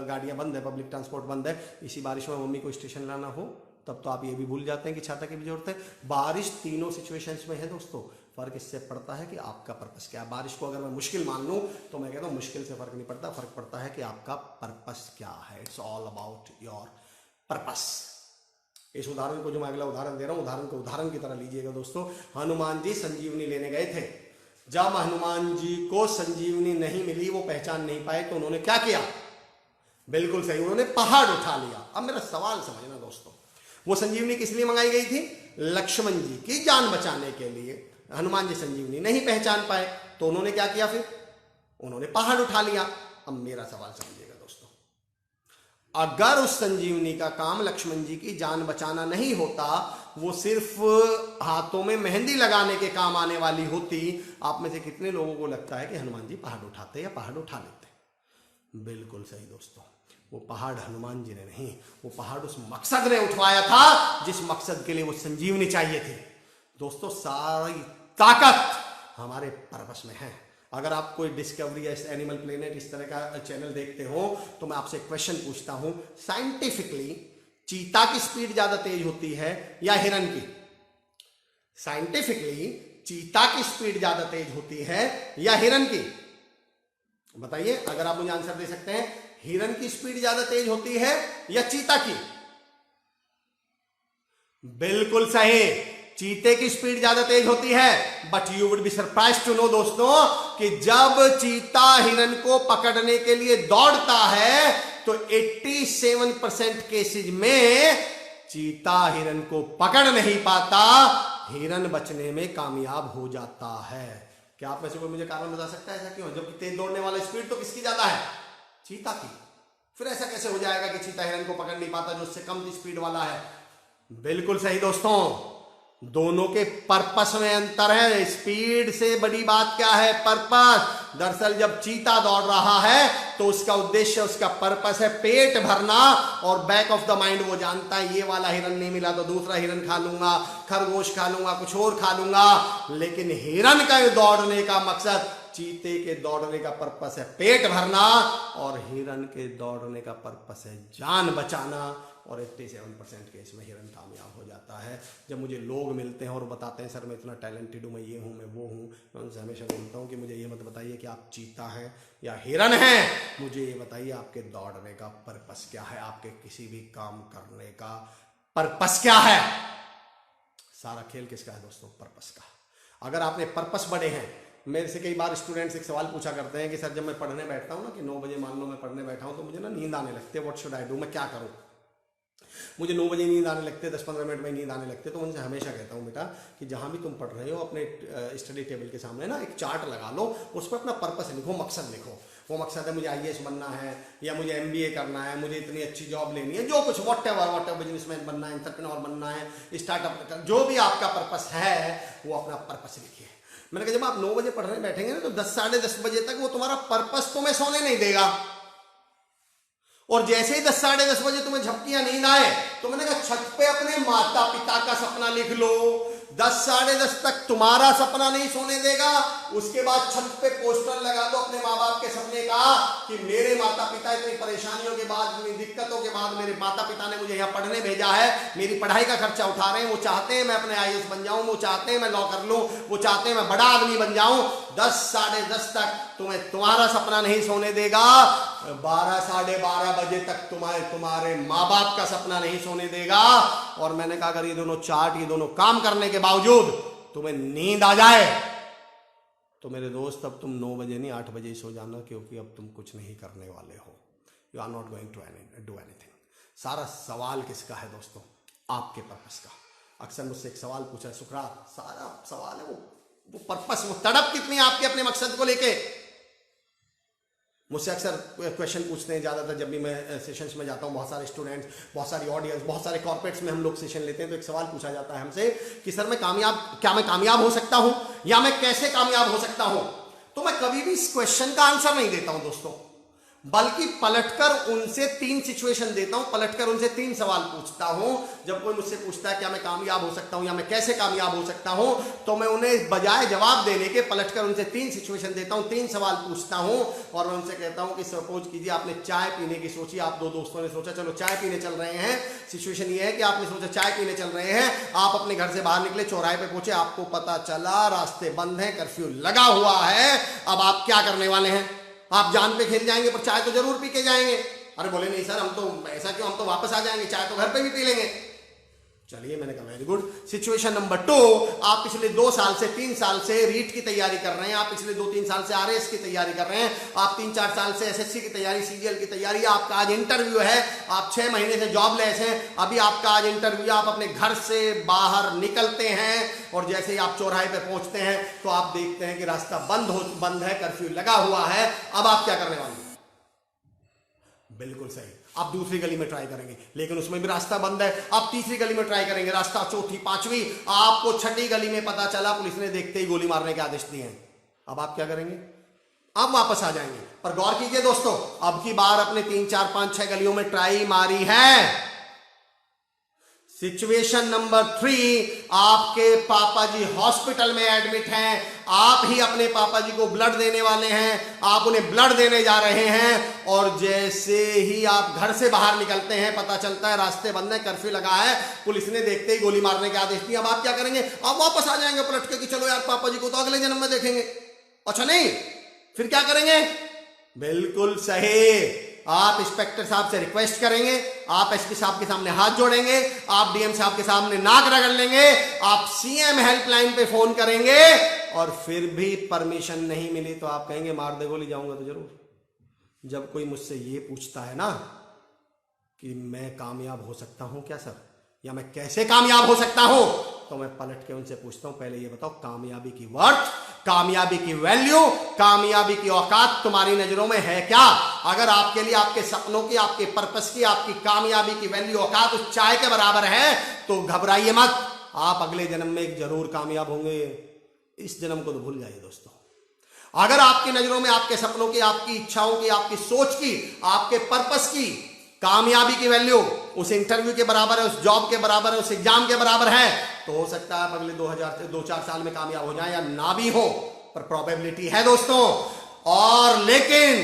गाड़ियां बंद है, पब्लिक ट्रांसपोर्ट बंद है, इसी बारिश में मम्मी को स्टेशन लाना हो, तब तो आप ये भी भूल जाते हैं कि छाता की भी जरूरत है। बारिश तीनों सिचुएशंस में है दोस्तों, फर्क इससे पड़ता है कि आपका पर्पस क्या है। बारिश को अगर मैं मुश्किल मान लूं तो मैं कहता हूं मुश्किल से फर्क नहीं पड़ता, फर्क पड़ता है कि आपका पर्पस क्या है। It's all about your purpose. इस उदाहरण को जो मैं अगला उदाहरण दे रहा हूं, उदाहरण को उदाहरण की तरह लीजिएगा दोस्तों। हनुमान जी संजीवनी लेने गए थे। जब हनुमान जी को संजीवनी नहीं मिली, वो पहचान नहीं पाए, तो उन्होंने क्या किया? बिल्कुल सही, उन्होंने पहाड़ उठा लिया। अब मेरा सवाल समझना दोस्तों, वो संजीवनी किस लिए मंगाई गई थी? लक्ष्मण जी की जान बचाने के लिए। हनुमान जी संजीवनी नहीं पहचान पाए, तो उन्होंने क्या किया? फिर उन्होंने पहाड़ उठा लिया। अब मेरा सवाल समझिएगा दोस्तों, अगर उस संजीवनी का काम लक्ष्मण जी की जान बचाना नहीं होता, वो सिर्फ हाथों में मेहंदी लगाने के काम आने वाली होती, आप में से कितने लोगों को लगता है कि हनुमान जी पहाड़ उठाते या पहाड़ उठा लेते? बिल्कुल सही दोस्तों, वो पहाड़ हनुमान जी ने नहीं, वो पहाड़ उस मकसद ने उठवाया था जिस मकसद के लिए वो संजीवनी चाहिए थी। दोस्तों, सारी ताकत हमारे पर्पस में है। अगर आप कोई डिस्कवरी या एनिमल प्लेनेट इस तरह का चैनल देखते हो, तो मैं आपसे एक क्वेश्चन पूछता हूं, साइंटिफिकली चीता की स्पीड ज्यादा तेज होती है या हिरन की? साइंटिफिकली चीता की स्पीड ज्यादा तेज होती है या हिरन की? बताइए, अगर आप मुझे आंसर दे सकते हैं। हिरन की स्पीड ज्यादा तेज होती है या चीता की? बिल्कुल सही, चीते की स्पीड ज्यादा तेज होती है। But you would be surprise to know दोस्तों कि जब चीता हिरन को पकड़ने के लिए दौड़ता है तो 87% केसेज में चीता हिरन को पकड़ नहीं पाता, हिरन बचने में कामयाब हो जाता है। क्या आप में से कोई मुझे कारण बता सकता है ऐसा क्यों? जबकि तेज दौड़ने वाला स्पीड तो किसकी ज्यादा है? चीता की। फिर ऐसा कैसे हो जाएगा कि चीता हिरन को पकड़ नहीं पाता जो उससे कम स्पीड वाला है? बिल्कुल सही दोस्तों, दोनों के पर्पस में अंतर है। स्पीड से बड़ी बात क्या है? पर्पस। दरअसल जब चीता दौड़ रहा है तो उसका उद्देश्य, उसका पर्पस है पेट भरना, और बैक ऑफ द माइंड वो जानता है ये वाला हिरन नहीं मिला तो दूसरा हिरन खा लूंगा, खरगोश खा लूंगा, कुछ और खा लूंगा। लेकिन हिरन का दौड़ने का मकसद, चीते के दौड़ने का पर्पस है पेट भरना, और हिरन के दौड़ने का पर्पस है जान बचाना। और 87% केस में हिरन कामयाब हो जाता है। जब मुझे लोग मिलते हैं और बताते हैं सर मैं इतना टैलेंटेड हूँ, मैं ये हूँ, मैं वो हूँ, मैं उनसे हमेशा बोलता हूँ कि मुझे ये मत बताइए कि आप चीता हैं या हिरन हैं, मुझे ये बताइए आपके दौड़ने का पर्पस क्या है, आपके किसी भी काम करने का पर्पस क्या है। सारा खेल किसका है दोस्तों? पर्पस का। अगर आपने पर्पस बड़े हैं, मेरे से कई बार स्टूडेंट्स एक सवाल पूछा करते हैं कि सर जब मैं पढ़ने बैठता हूँ ना, कि 9 बजे मान लो मैं पढ़ने बैठा हूँ, तो मुझे ना नींद आने लगती है, व्हाट शुड आई डू, मैं क्या करूँ? मुझे 9 बजे नींद आने लगते, 10-15 मिनट में नींद आने लगते। तो उनसे हमेशा कहता हूँ बेटा कि जहाँ भी तुम पढ़ रहे हो अपने स्टडी टेबल के सामने ना एक चार्ट लगा लो, उस पर अपना पर्पस लिखो, मकसद लिखो। वो मकसद है मुझे IAS बनना है, या मुझे MBA करना है, मुझे इतनी अच्छी जॉब लेनी है, जो कुछ वॉट एवर बिजनेसमैन बनना है, एंटरप्रेन्योर बनना है, स्टार्टअप, जो भी आपका पर्पस है वो अपना पर्पस लिखिए। मैंने कहा जब आप 9 बजे पढ़ने बैठेंगे ना तो 10-10:30 बजे तक वो तुम्हारा पर्पस तुम्हें सोने नहीं देगा। और जैसे ही 10-10:30 बजे तुम्हें झपकियां नींद आए तो मैंने कहा छत पे अपने माता पिता का सपना लिख लो। 10-10:30 तक तुम्हारा सपना नहीं सोने देगा। उसके बाद छत पे पोस्टर लगा दो अपने माँ बाप के सपने का कि मेरे माता पिता इतनी परेशानियों के बाद, इतनी दिक्कतों के बाद मेरे माता पिता ने मुझे यहाँ पढ़ने भेजा है, मेरी पढ़ाई का खर्चा उठा रहे हैं, वो चाहते हैं मैं अपने IAS बन जाऊं, वो चाहते हैं मैं लॉ कर लूं, वो चाहते हैं मैं बड़ा आदमी बन जाऊं। 10-10:30 तक तुम्हारा सपना नहीं सोने देगा। 12-12:30 बजे तक तुम्हारे माँ बाप का सपना नहीं सोने देगा। और मैंने कहा अगर ये दोनों चार्ट, ये दोनों काम करने के बावजूद तुम्हें नींद आ जाए तो मेरे दोस्त अब तुम 9 बजे नहीं 8 बजे ही सो जाना, क्योंकि अब तुम कुछ नहीं करने वाले हो। You are not going to do anything. सारा सवाल किसका है दोस्तों? आपके पर्पस का। अक्सर मुझसे एक सवाल पूछा है सुकरात, सारा सवाल है वो पर्पस, वो तड़प कितनी आपके अपने मकसद को लेके। मुझसे अक्सर क्वेश्चन पूछते हैं ज़्यादातर जब भी मैं सेशंस में जाता हूँ, बहुत सारे स्टूडेंट्स, बहुत सारी ऑडियंस, बहुत सारे कॉर्पोरेट्स में हम लोग सेशन लेते हैं, तो एक सवाल पूछा जाता है हमसे कि सर क्या मैं कामयाब हो सकता हूँ, या मैं कैसे कामयाब हो सकता हूँ? तो मैं कभी भी इस क्वेश्चन का आंसर नहीं देता हूँ दोस्तों। बल्कि पलटकर उनसे 3 सिचुएशन देता हूं, पलटकर उनसे 3 सवाल पूछता हूं। जब कोई मुझसे पूछता है क्या मैं कामयाब हो सकता हूं या मैं कैसे कामयाब हो सकता हूं, तो मैं उन्हें बजाय जवाब देने के पलटकर उनसे 3 सिचुएशन देता हूं, 3 सवाल पूछता हूं और मैं उनसे कहता हूं कि सपोज कीजिए आपने चाय पीने की सोची, आप 2 दोस्तों ने सोचा चलो चाय पीने चल रहे हैं। सिचुएशन ये है कि आपने सोचा चाय पीने चल रहे हैं, आप अपने घर से बाहर निकले, चौराहे पे पहुंचे, आपको पता चला रास्ते बंद हैं, कर्फ्यू लगा हुआ है। अब आप क्या करने वाले हैं? आप जान पे खेल जाएंगे पर चाय तो जरूर पी के जाएंगे। अरे बोले नहीं सर, हम तो ऐसा क्यों, हम तो वापस आ जाएंगे, चाय तो घर पे भी पी लेंगे। चलिए, मैंने कहा वेरी गुड। सिचुएशन नंबर 2, आप पिछले 2 साल से 3 साल से रीट की तैयारी कर रहे हैं, आप पिछले 2-3 साल से आरएस की तैयारी कर रहे हैं, आप 3-4 साल से एसएससी की तैयारी, सीजीएल की तैयारी, आपका आज इंटरव्यू है, आप 6 महीने से जॉबलेस हैं, अभी आपका आज इंटरव्यू, आप अपने घर से बाहर निकलते हैं और जैसे ही आप चौराहे पे पहुंचते हैं तो आप देखते हैं कि रास्ता बंद है, कर्फ्यू लगा हुआ है। अब आप क्या करने वाले हैं? बिल्कुल सही, आप दूसरी गली में ट्राई करेंगे, लेकिन उसमें भी रास्ता बंद है। आप तीसरी गली में ट्राई करेंगे, रास्ता, चौथी, पांचवी, आपको छठी गली में पता चला पुलिस ने देखते ही गोली मारने के आदेश दिए हैं। अब आप क्या करेंगे? आप वापस आ जाएंगे। पर गौर कीजिए दोस्तों, अब की बार अपने 3, 4, 5, 6 गलियों में ट्राई मारी है। सिचुएशन नंबर 3, आपके पापा जी हॉस्पिटल में एडमिट हैं, आप ही अपने पापा जी को ब्लड देने वाले हैं, आप उन्हें ब्लड देने जा रहे हैं और जैसे ही आप घर से बाहर निकलते हैं पता चलता है रास्ते बंद है, कर्फ्यू लगा है, पुलिस ने देखते ही गोली मारने के आदेश दिए। अब आप क्या करेंगे? आप वापस आ जाएंगे पलट के कि चलो यार पापा जी को तो अगले जन्म में देखेंगे। अच्छा नहीं, फिर क्या करेंगे? बिल्कुल सही, आप इंस्पेक्टर साहब से रिक्वेस्ट करेंगे, आप एसपी साहब के सामने हाथ जोड़ेंगे, आप डीएम साहब के सामने नाक रगड़ लेंगे, आप सीएम हेल्पलाइन पे फोन करेंगे और फिर भी परमिशन नहीं मिली तो आप कहेंगे मार दे गोली, जाऊंगा तो जरूर। जब कोई मुझसे ये पूछता है ना कि मैं कामयाब हो सकता हूं क्या सर, या मैं कैसे कामयाब हो सकता हूं, तो मैं पलट के उनसे पूछता हूं पहले ये बताओ कामयाबी की वर्थ, कामयाबी की वैल्यू, कामयाबी की औकात तुम्हारी नजरों में है क्या? अगर आपके लिए आपके सपनों की, आपके पर्पस की, आपकी कामयाबी की वैल्यू, औकात उस चाय के बराबर है तो घबराइए मत, आप अगले जन्म में जरूर कामयाब होंगे। इस जन्म को तो भूल जाइए दोस्तों। अगर आपकी नजरों में आपके सपनों की, आपकी इच्छाओं की, आपकी सोच की, आपके पर्पस की कामयाबी की वैल्यू उस इंटरव्यू के बराबर है, उस जॉब के बराबर है, उस एग्जाम के बराबर है, तो हो सकता है आप अगले 2-4 साल में कामयाब हो जाए या ना भी हो, पर प्रोबेबिलिटी है दोस्तों। और लेकिन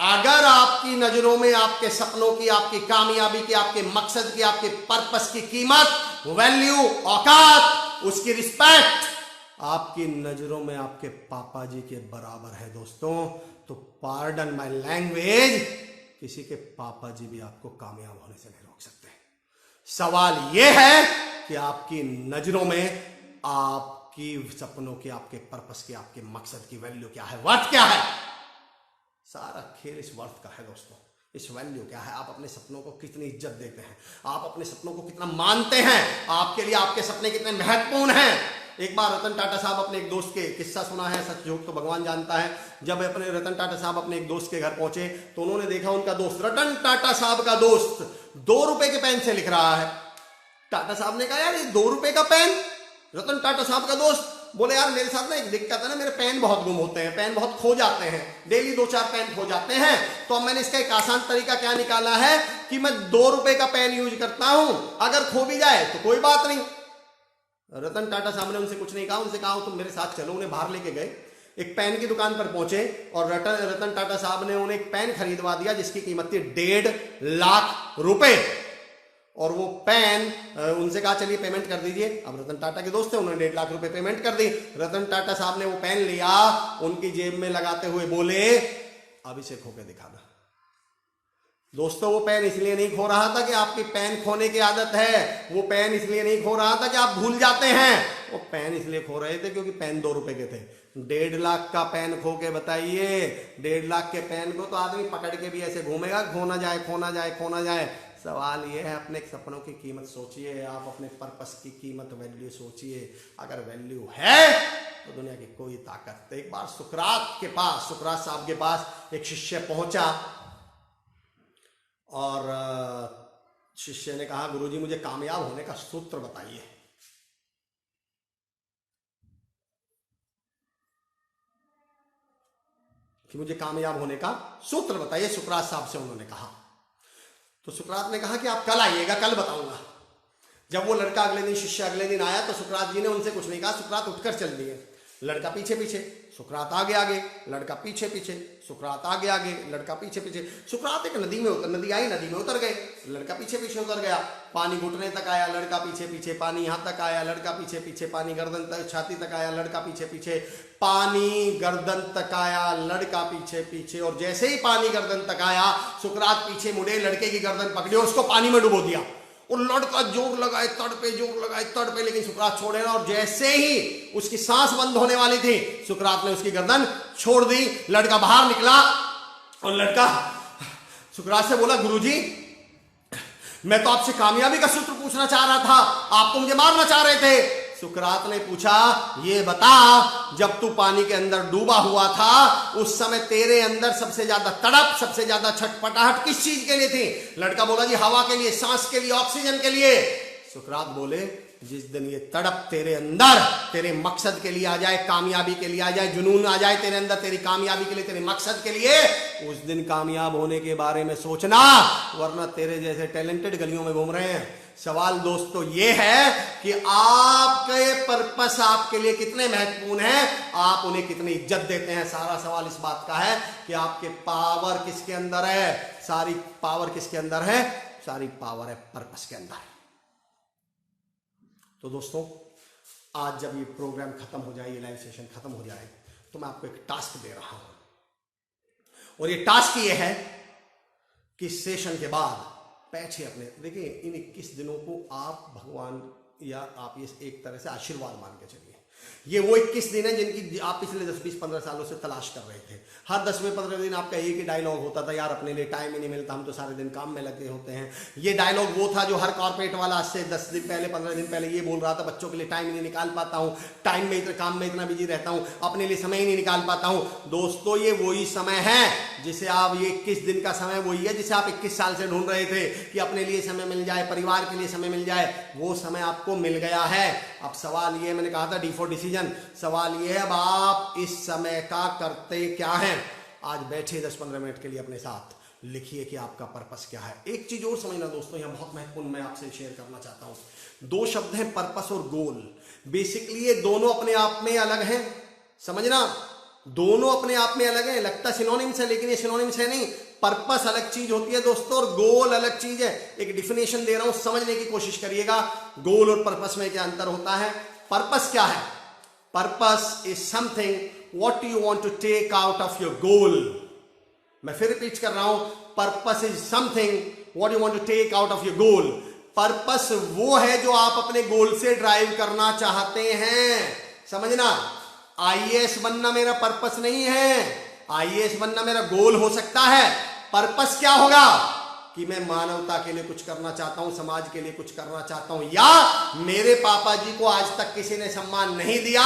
अगर आपकी नजरों में आपके सपनों की, आपकी कामयाबी की, आपके मकसद की, आपके पर्पस की कीमत, वैल्यू, औकात, उसकी रिस्पेक्ट आपकी नजरों में आपके पापा जी के बराबर है दोस्तों, तो पार्डन माय लैंग्वेज, किसी के पापा जी भी आपको कामयाब होने से नहीं रोक सकते। सवाल यह है कि आपकी नजरों में आपकी सपनों की, आपके पर्पस की, आपके मकसद की वैल्यू क्या है, वर्थ क्या है। सारा खेल इस वर्थ का है दोस्तों, इस वैल्यू क्या है, आप अपने सपनों को कितनी इज्जत देते हैं, आप अपने सपनों को कितना मानते हैं, आपके लिए आपके सपने कितने महत्वपूर्ण हैं। एक बार रतन टाटा साहब अपने एक दोस्त के, किस्सा सुना है, सच झूठ तो भगवान जानता है, जब अपने रतन टाटा साहब अपने एक दोस्त के घर पहुंचे तो उन्होंने देखा उनका दोस्त, रतन टाटा साहब का दोस्त 2 रुपए के पेन से लिख रहा है। टाटा साहब ने कहा यार ये 2 रुपए का पेन? रतन टाटा साहब का दोस्त बोले यार मेरे साथ ना एक दिक्कत है ना, मेरे पेन बहुत गुम होते हैं, पेन बहुत खो जाते हैं, डेली 2-4 पेन खो जाते हैं, तो अब मैंने इसका एक आसान तरीका क्या निकाला है कि मैं 2 रुपए का पेन यूज करता हूं, अगर खो भी जाए तो कोई बात नहीं। रतन टाटा साहब ने उनसे कुछ नहीं कहा, उनसे कहा तुम मेरे साथ चलो, उन्हें बाहर लेके गए, एक पेन की दुकान पर पहुंचे और रतन टाटा साहब ने उन्हें एक पेन खरीदवा दिया जिसकी कीमत थी 1.5 लाख रुपए। और वो पेन उनसे कहा चलिए पेमेंट कर दीजिए। अब रतन टाटा के दोस्त थे, उन्होंने 1.5 लाख रुपए पेमेंट कर दी। रतन टाटा साहब ने वो पेन लिया, उनकी जेब में लगाते हुए बोले अब इसे खो के दिखा दो। दोस्तों वो पेन इसलिए नहीं खो रहा था कि आपकी पेन खोने की आदत है, वो पेन इसलिए नहीं खो रहा था कि आप भूल जाते हैं, वो पेन इसलिए खो रहे थे क्योंकि पेन 2 रुपए के थे। 1.5 लाख का पेन खो के बताइए, 1.5 लाख के पेन को तो आदमी पकड़ के भी ऐसे घूमेगा, खोना जाए खोना जाए खोना जाए। सवाल ये है अपने सपनों की कीमत सोचिए, आप अपने पर्पस की कीमत, वैल्यू सोचिए। अगर वैल्यू है तो दुनिया की कोई ताकत। एक बार सुकरात साहब के पास एक शिष्य पहुंचा और शिष्य ने कहा गुरुजी मुझे कामयाब होने का सूत्र बताइए। कि मुझे कामयाब होने का सूत्र बताइए। सुकरात साहब से उन्होंने कहा, तो सुकरात ने कहा कि आप कल आइएगा, कल बताऊंगा। जब वो लड़का अगले दिन, शिष्य अगले दिन आया, तो सुकरात जी ने उनसे कुछ नहीं कहा। सुकरात उठकर चल दिए, लड़का पीछे पीछे, सुकरात आगे आगे, लड़का पीछे पीछे, सुकरात आगे आगे, लड़का पीछे पीछे। सुकरात एक नदी में नदी आई, नदी में उतर गए, लड़का पीछे पीछे उतर गया। पानी घुटने तक आया, लड़का पीछे पीछे, पानी यहाँ तक आया, लड़का पीछे पीछे, पानी गर्दन तक, छाती तक आया, लड़का पीछे पीछे, पानी गर्दन तक आया, लड़का पीछे पीछे। और जैसे ही पानी गर्दन तक आया, सुकरात पीछे मुड़े, लड़के की गर्दन पकड़ी और उसको पानी में डुबो दिया। और लड़का जोर लगाए तड़ पे, जोर लगाए तड़ पे, लेकिन सुकरात छोड़े ना। और जैसे ही उसकी सांस बंद होने वाली थी, सुकरात ने उसकी गर्दन छोड़ दी। लड़का बाहर निकला और लड़का सुकरात से बोला, गुरुजी, मैं तो आपसे कामयाबी का सूत्र पूछना चाह रहा था, आप तो मुझे मारना चाह रहे थे। सुकरात ने पूछा, ये बता, जब तू पानी के अंदर डूबा हुआ था, उस समय तेरे अंदर सबसे ज्यादा तड़प, सबसे ज्यादा छटपटाहट किस चीज के लिए थी? लड़का बोला, जी हवा के लिए, सांस के लिए, ऑक्सीजन के लिए। सुकरात बोले, जिस दिन ये तड़प तेरे अंदर तेरे मकसद के लिए आ जाए, कामयाबी के लिए आ जाए, जुनून आ जाए तेरे अंदर तेरी कामयाबी के लिए, तेरे मकसद के लिए, उस दिन कामयाब होने के बारे में सोचना, वरना तेरे जैसे टैलेंटेड गलियों में घूम रहे हैं। सवाल दोस्तों ये है कि आपके पर्पस आपके लिए कितने महत्वपूर्ण हैं, आप उन्हें कितनी इज्जत देते हैं। सारा सवाल इस बात का है कि आपके पावर किसके अंदर है। सारी पावर किसके अंदर है? सारी पावर है पर्पस के अंदर। तो दोस्तों, आज जब ये प्रोग्राम खत्म हो जाए, ये लाइव सेशन खत्म हो जाए, तो मैं आपको एक टास्क दे रहा हूं। और ये टास्क ये है कि सेशन के बाद बैठे अपने, देखिए इन 21 दिनों को आप भगवान या आप ये एक तरह से आशीर्वाद मान के चलिए। ये वो 21 दिन है जिनकी आप पिछले 10, 20, 15 सालों से तलाश कर रहे थे। हर 10वें 15 दिन आपका एक ही डायलॉग होता था, यार अपने लिए टाइम ही नहीं मिलता, हम तो सारे दिन काम में लगे होते हैं। ये डायलॉग वो था जो हर कॉर्पोरेट वाला आज से 10 दिन पहले, 15 दिन पहले ये बोल रहा था, बच्चों के लिए टाइम नहीं निकाल पाता हूँ, टाइम में इतना काम में इतना बिजी रहता हूँ, अपने लिए समय ही नहीं निकाल पाता हूँ। दोस्तों, ये वही समय है जिसे आप, ये 21 दिन का समय वही है जिसे आप 21 साल से ढूंढ रहे थे कि अपने लिए समय मिल जाए, परिवार के लिए समय मिल जाए। वो समय आपको मिल गया है। अब सवाल ये, मैंने कहा था डी फॉर डिसीजन, सवाल ये है अब आप इस समय का करते क्या हैं। आज बैठे 10-15 मिनट के लिए अपने साथ लिखिए कि आपका पर्पस क्या है। एक चीज और समझना दोस्तों, यहां बहुत महत्वपूर्ण मैं आपसे शेयर करना चाहता हूं। 2 शब्द हैं, पर्पस और गोल। बेसिकली ये दोनों अपने आप में अलग हैं, समझना, दोनों अपने आप में अलग है। लगता सिनोनिम्स है, लेकिन ये सिनोनिम्स है नहीं। पर्पस अलग चीज होती है दोस्तों और गोल अलग चीज है। एक डिफिनेशन दे रहा हूं, समझने की कोशिश करिएगा गोल और पर्पस में क्या अंतर होता है। पर्पस क्या है? Purpose is something what you want to take out of your goal. मैं फिर रिपीट कर रहा हूं, purpose is something what you want to take out of your goal. Purpose वो है जो आप अपने गोल से ड्राइव करना चाहते हैं, समझना। आईएएस बनना मेरा पर्पस नहीं है, आईएएस बनना मेरा गोल हो सकता है। पर्पस क्या होगा कि मैं मानवता के लिए कुछ करना चाहता हूं, समाज के लिए कुछ करना चाहता हूं, या मेरे पापा जी को आज तक किसी ने सम्मान नहीं दिया,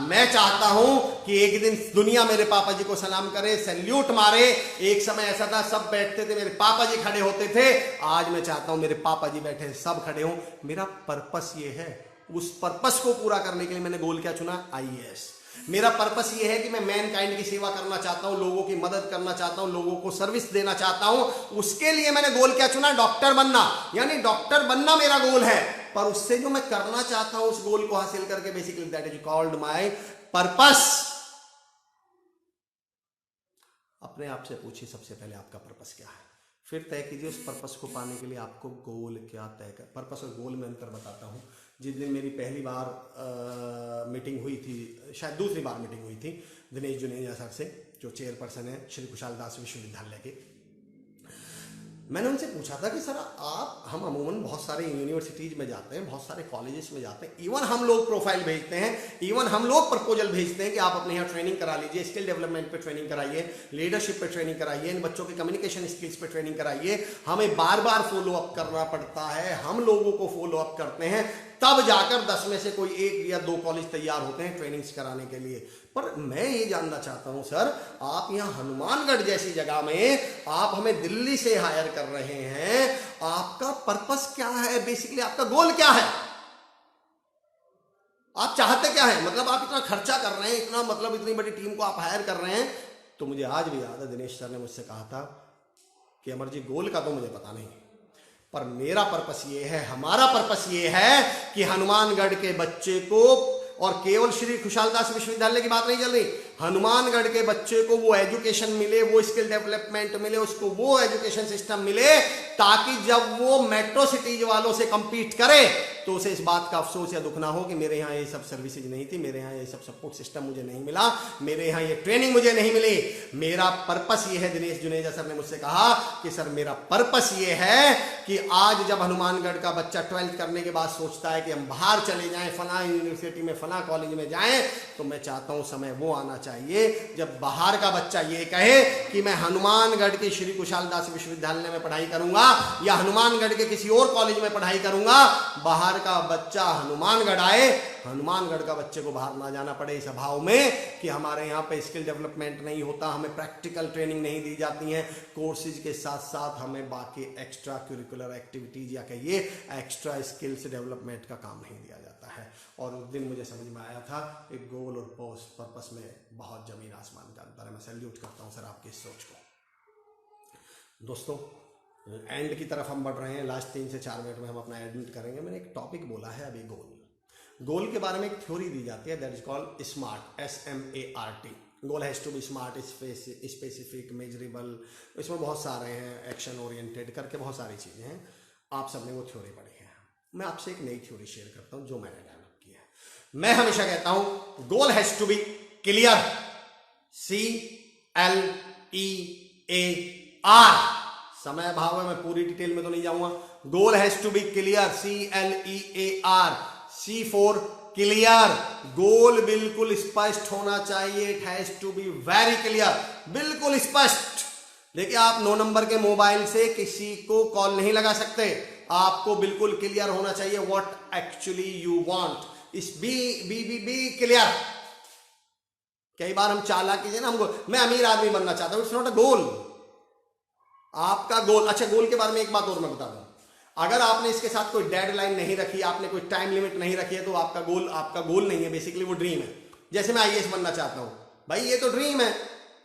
मैं चाहता हूं कि एक दिन दुनिया मेरे पापा जी को सलाम करे, सैल्यूट मारे। एक समय ऐसा था सब बैठते थे, मेरे पापा जी खड़े होते थे। आज मैं चाहता हूं मेरे पापा जी बैठे सब खड़े हों। मेरा पर्पस ये है। उस पर्पस को पूरा करने के लिए मैंने गोल क्या चुना? आईएएस। मेरा पर्पस ये है कि मैं मैनकाइंड की सेवा करना चाहता हूं, लोगों की मदद करना चाहता हूं, लोगों को सर्विस देना चाहता हूं। उसके लिए मैंने गोल क्या चुना? डॉक्टर बनना। यानी डॉक्टर बनना मेरा गोल है, पर उससे जो मैं करना चाहता हूं उस गोल को हासिल करके, basically that is called my purpose. अपने आप से पूछिए सबसे पहले आपका पर्पस क्या है, फिर तय कीजिए उस पर्पस को पाने के लिए आपको गोल क्या तय कर। पर्पस और गोल में अंतर बताता हूं। जिस दिन मेरी पहली बार मीटिंग हुई थी, शायद दूसरी बार मीटिंग हुई थी दिनेश जुनेजा सर से, जो चेयरपर्सन है श्री कुशाल दास विश्वविद्यालय के। मैंने उनसे पूछा था कि सर हम अमूमन बहुत सारे यूनिवर्सिटीज में जाते हैं, बहुत सारे कॉलेजेस में जाते हैं, इवन हम लोग प्रोफाइल भेजते हैं, इवन हम लोग प्रपोजल भेजते हैं कि आप अपने यहाँ ट्रेनिंग करा लीजिए, स्किल डेवलपमेंट पे ट्रेनिंग कराइए, लीडरशिप पे ट्रेनिंग कराइए, इन बच्चों की कम्युनिकेशन स्किल्स पे ट्रेनिंग कराइए। हमें बार बार फॉलो अप करना पड़ता है, हम लोगों को फॉलो अप करते हैं, तब जाकर 10 में से कोई 1 या 2 कॉलेज तैयार होते हैं ट्रेनिंग्स कराने के लिए। पर मैं ये जानना चाहता हूं सर, आप यहाँ हनुमानगढ़ जैसी जगह में आप हमें दिल्ली से हायर कर रहे हैं, आपका पर्पस क्या है? बेसिकली आपका गोल क्या है? आप चाहते क्या है? मतलब आप इतना खर्चा कर रहे हैं, इतना मतलब इतनी बड़ी टीम को आप हायर कर रहे हैं, तो मुझे आज भी याद है, दिनेश सर ने मुझसे कहा था कि अमर जी गोल का तो मुझे पता नहीं, पर मेरा पर्पस ये है, हमारा पर्पस ये है कि हनुमानगढ़ के बच्चे को, और केवल श्री खुशालदास विश्वविद्यालय की बात नहीं चल रही, हनुमानगढ़ के बच्चे को वो एजुकेशन मिले, वो स्किल डेवलपमेंट मिले, उसको वो एजुकेशन सिस्टम मिले, ताकि जब वो मेट्रो सिटीज वालों से कंपीट करे तो उसे इस बात का अफसोस या दुख ना हो कि मेरे यहाँ ये सब सर्विसेज नहीं थी, मेरे यहाँ ये सब सपोर्ट सिस्टम मुझे नहीं मिला, मेरे यहाँ ये ट्रेनिंग मुझे नहीं मिली। मेरा पर्पस ये है, दिनेश जुनेजा सर ने मुझसे कहा कि सर मेरा पर्पस ये है कि आज जब हनुमानगढ़ का बच्चा 12th करने के बाद सोचता है कि हम बाहर चले जाएं, फला यूनिवर्सिटी में, फला कॉलेज में जाएं, तो मैं चाहता हूं समय वो आना चाहिए जब बाहर का बच्चा ये कहे कि मैं हनुमानगढ़ के श्री कुशालदास विश्वविद्यालय में पढ़ाई करूंगा या हनुमानगढ़ के किसी और कॉलेज में पढ़ाई करूंगा। बाहर का बच्चा हनुमानगढ़ आए, हनुमानगढ़ का बच्चे को बाहर ना जाना पड़े इस अभाव में कि हमारे यहाँ पे स्किल डेवलपमेंट नहीं होता, हमें प्रैक्टिकल ट्रेनिंग नहीं दी जाती है, कोर्सेज के साथ साथ हमें बाकी एक्स्ट्रा करिकुलर एक्टिविटीज या कहिए एक्स्ट्रा स्किल्स डेवलपमेंट का काम नहीं दिया जाता है। और उस दिन मुझे समझ में आया था एक गोल और पर्पस में बहुत जमीन आसमान का अंतर है। मैं सैल्यूट करता हूँ सर आपकी इस सोच को। दोस्तों एंड की तरफ हम बढ़ रहे हैं, लास्ट 3 से 4 मिनट में हम अपना एडमिट करेंगे। मैंने एक टॉपिक बोला है अभी, गोल के बारे में एक थ्योरी दी जाती है, that is called smart, SMART। Goal has to be smart, specific, measurable, इसमें बहुत सारे हैं, एक्शन ओरिएंटेड करके बहुत सारी चीजें हैं। आप सबने वो थ्योरी पढ़ी है। मैं आपसे एक नई थ्योरी शेयर करता हूं जो मैंने डेवलप की है। मैं हमेशा कहता हूं goal has to be clear, CLEAR। समय अभाव है, मैं पूरी डिटेल में तो नहीं जाऊंगा। Goal has to be clear, CLEAR। C for clear, goal बिल्कुल स्पष्ट होना चाहिए। It has to be very clear, बिल्कुल स्पष्ट। देखिए आप 9 नंबर के मोबाइल से किसी को कॉल नहीं लगा सकते, आपको बिल्कुल क्लियर होना चाहिए व्हाट एक्चुअली यू वांट। इस बी क्लियर। कई बार हम चालाकी से ना, हमको मैं अमीर आदमी बनना चाहता हूं, इट्स नॉट अ गोल। आपका गोल, अच्छा गोल के बारे में एक बात और मैं बता दूं, अगर आपने इसके साथ कोई डेडलाइन नहीं रखी, आपने कोई टाइम लिमिट नहीं रखी है, तो आपका गोल नहीं है, बेसिकली वो ड्रीम है। जैसे मैं IAS बनना चाहता हूं, भाई ये तो ड्रीम है।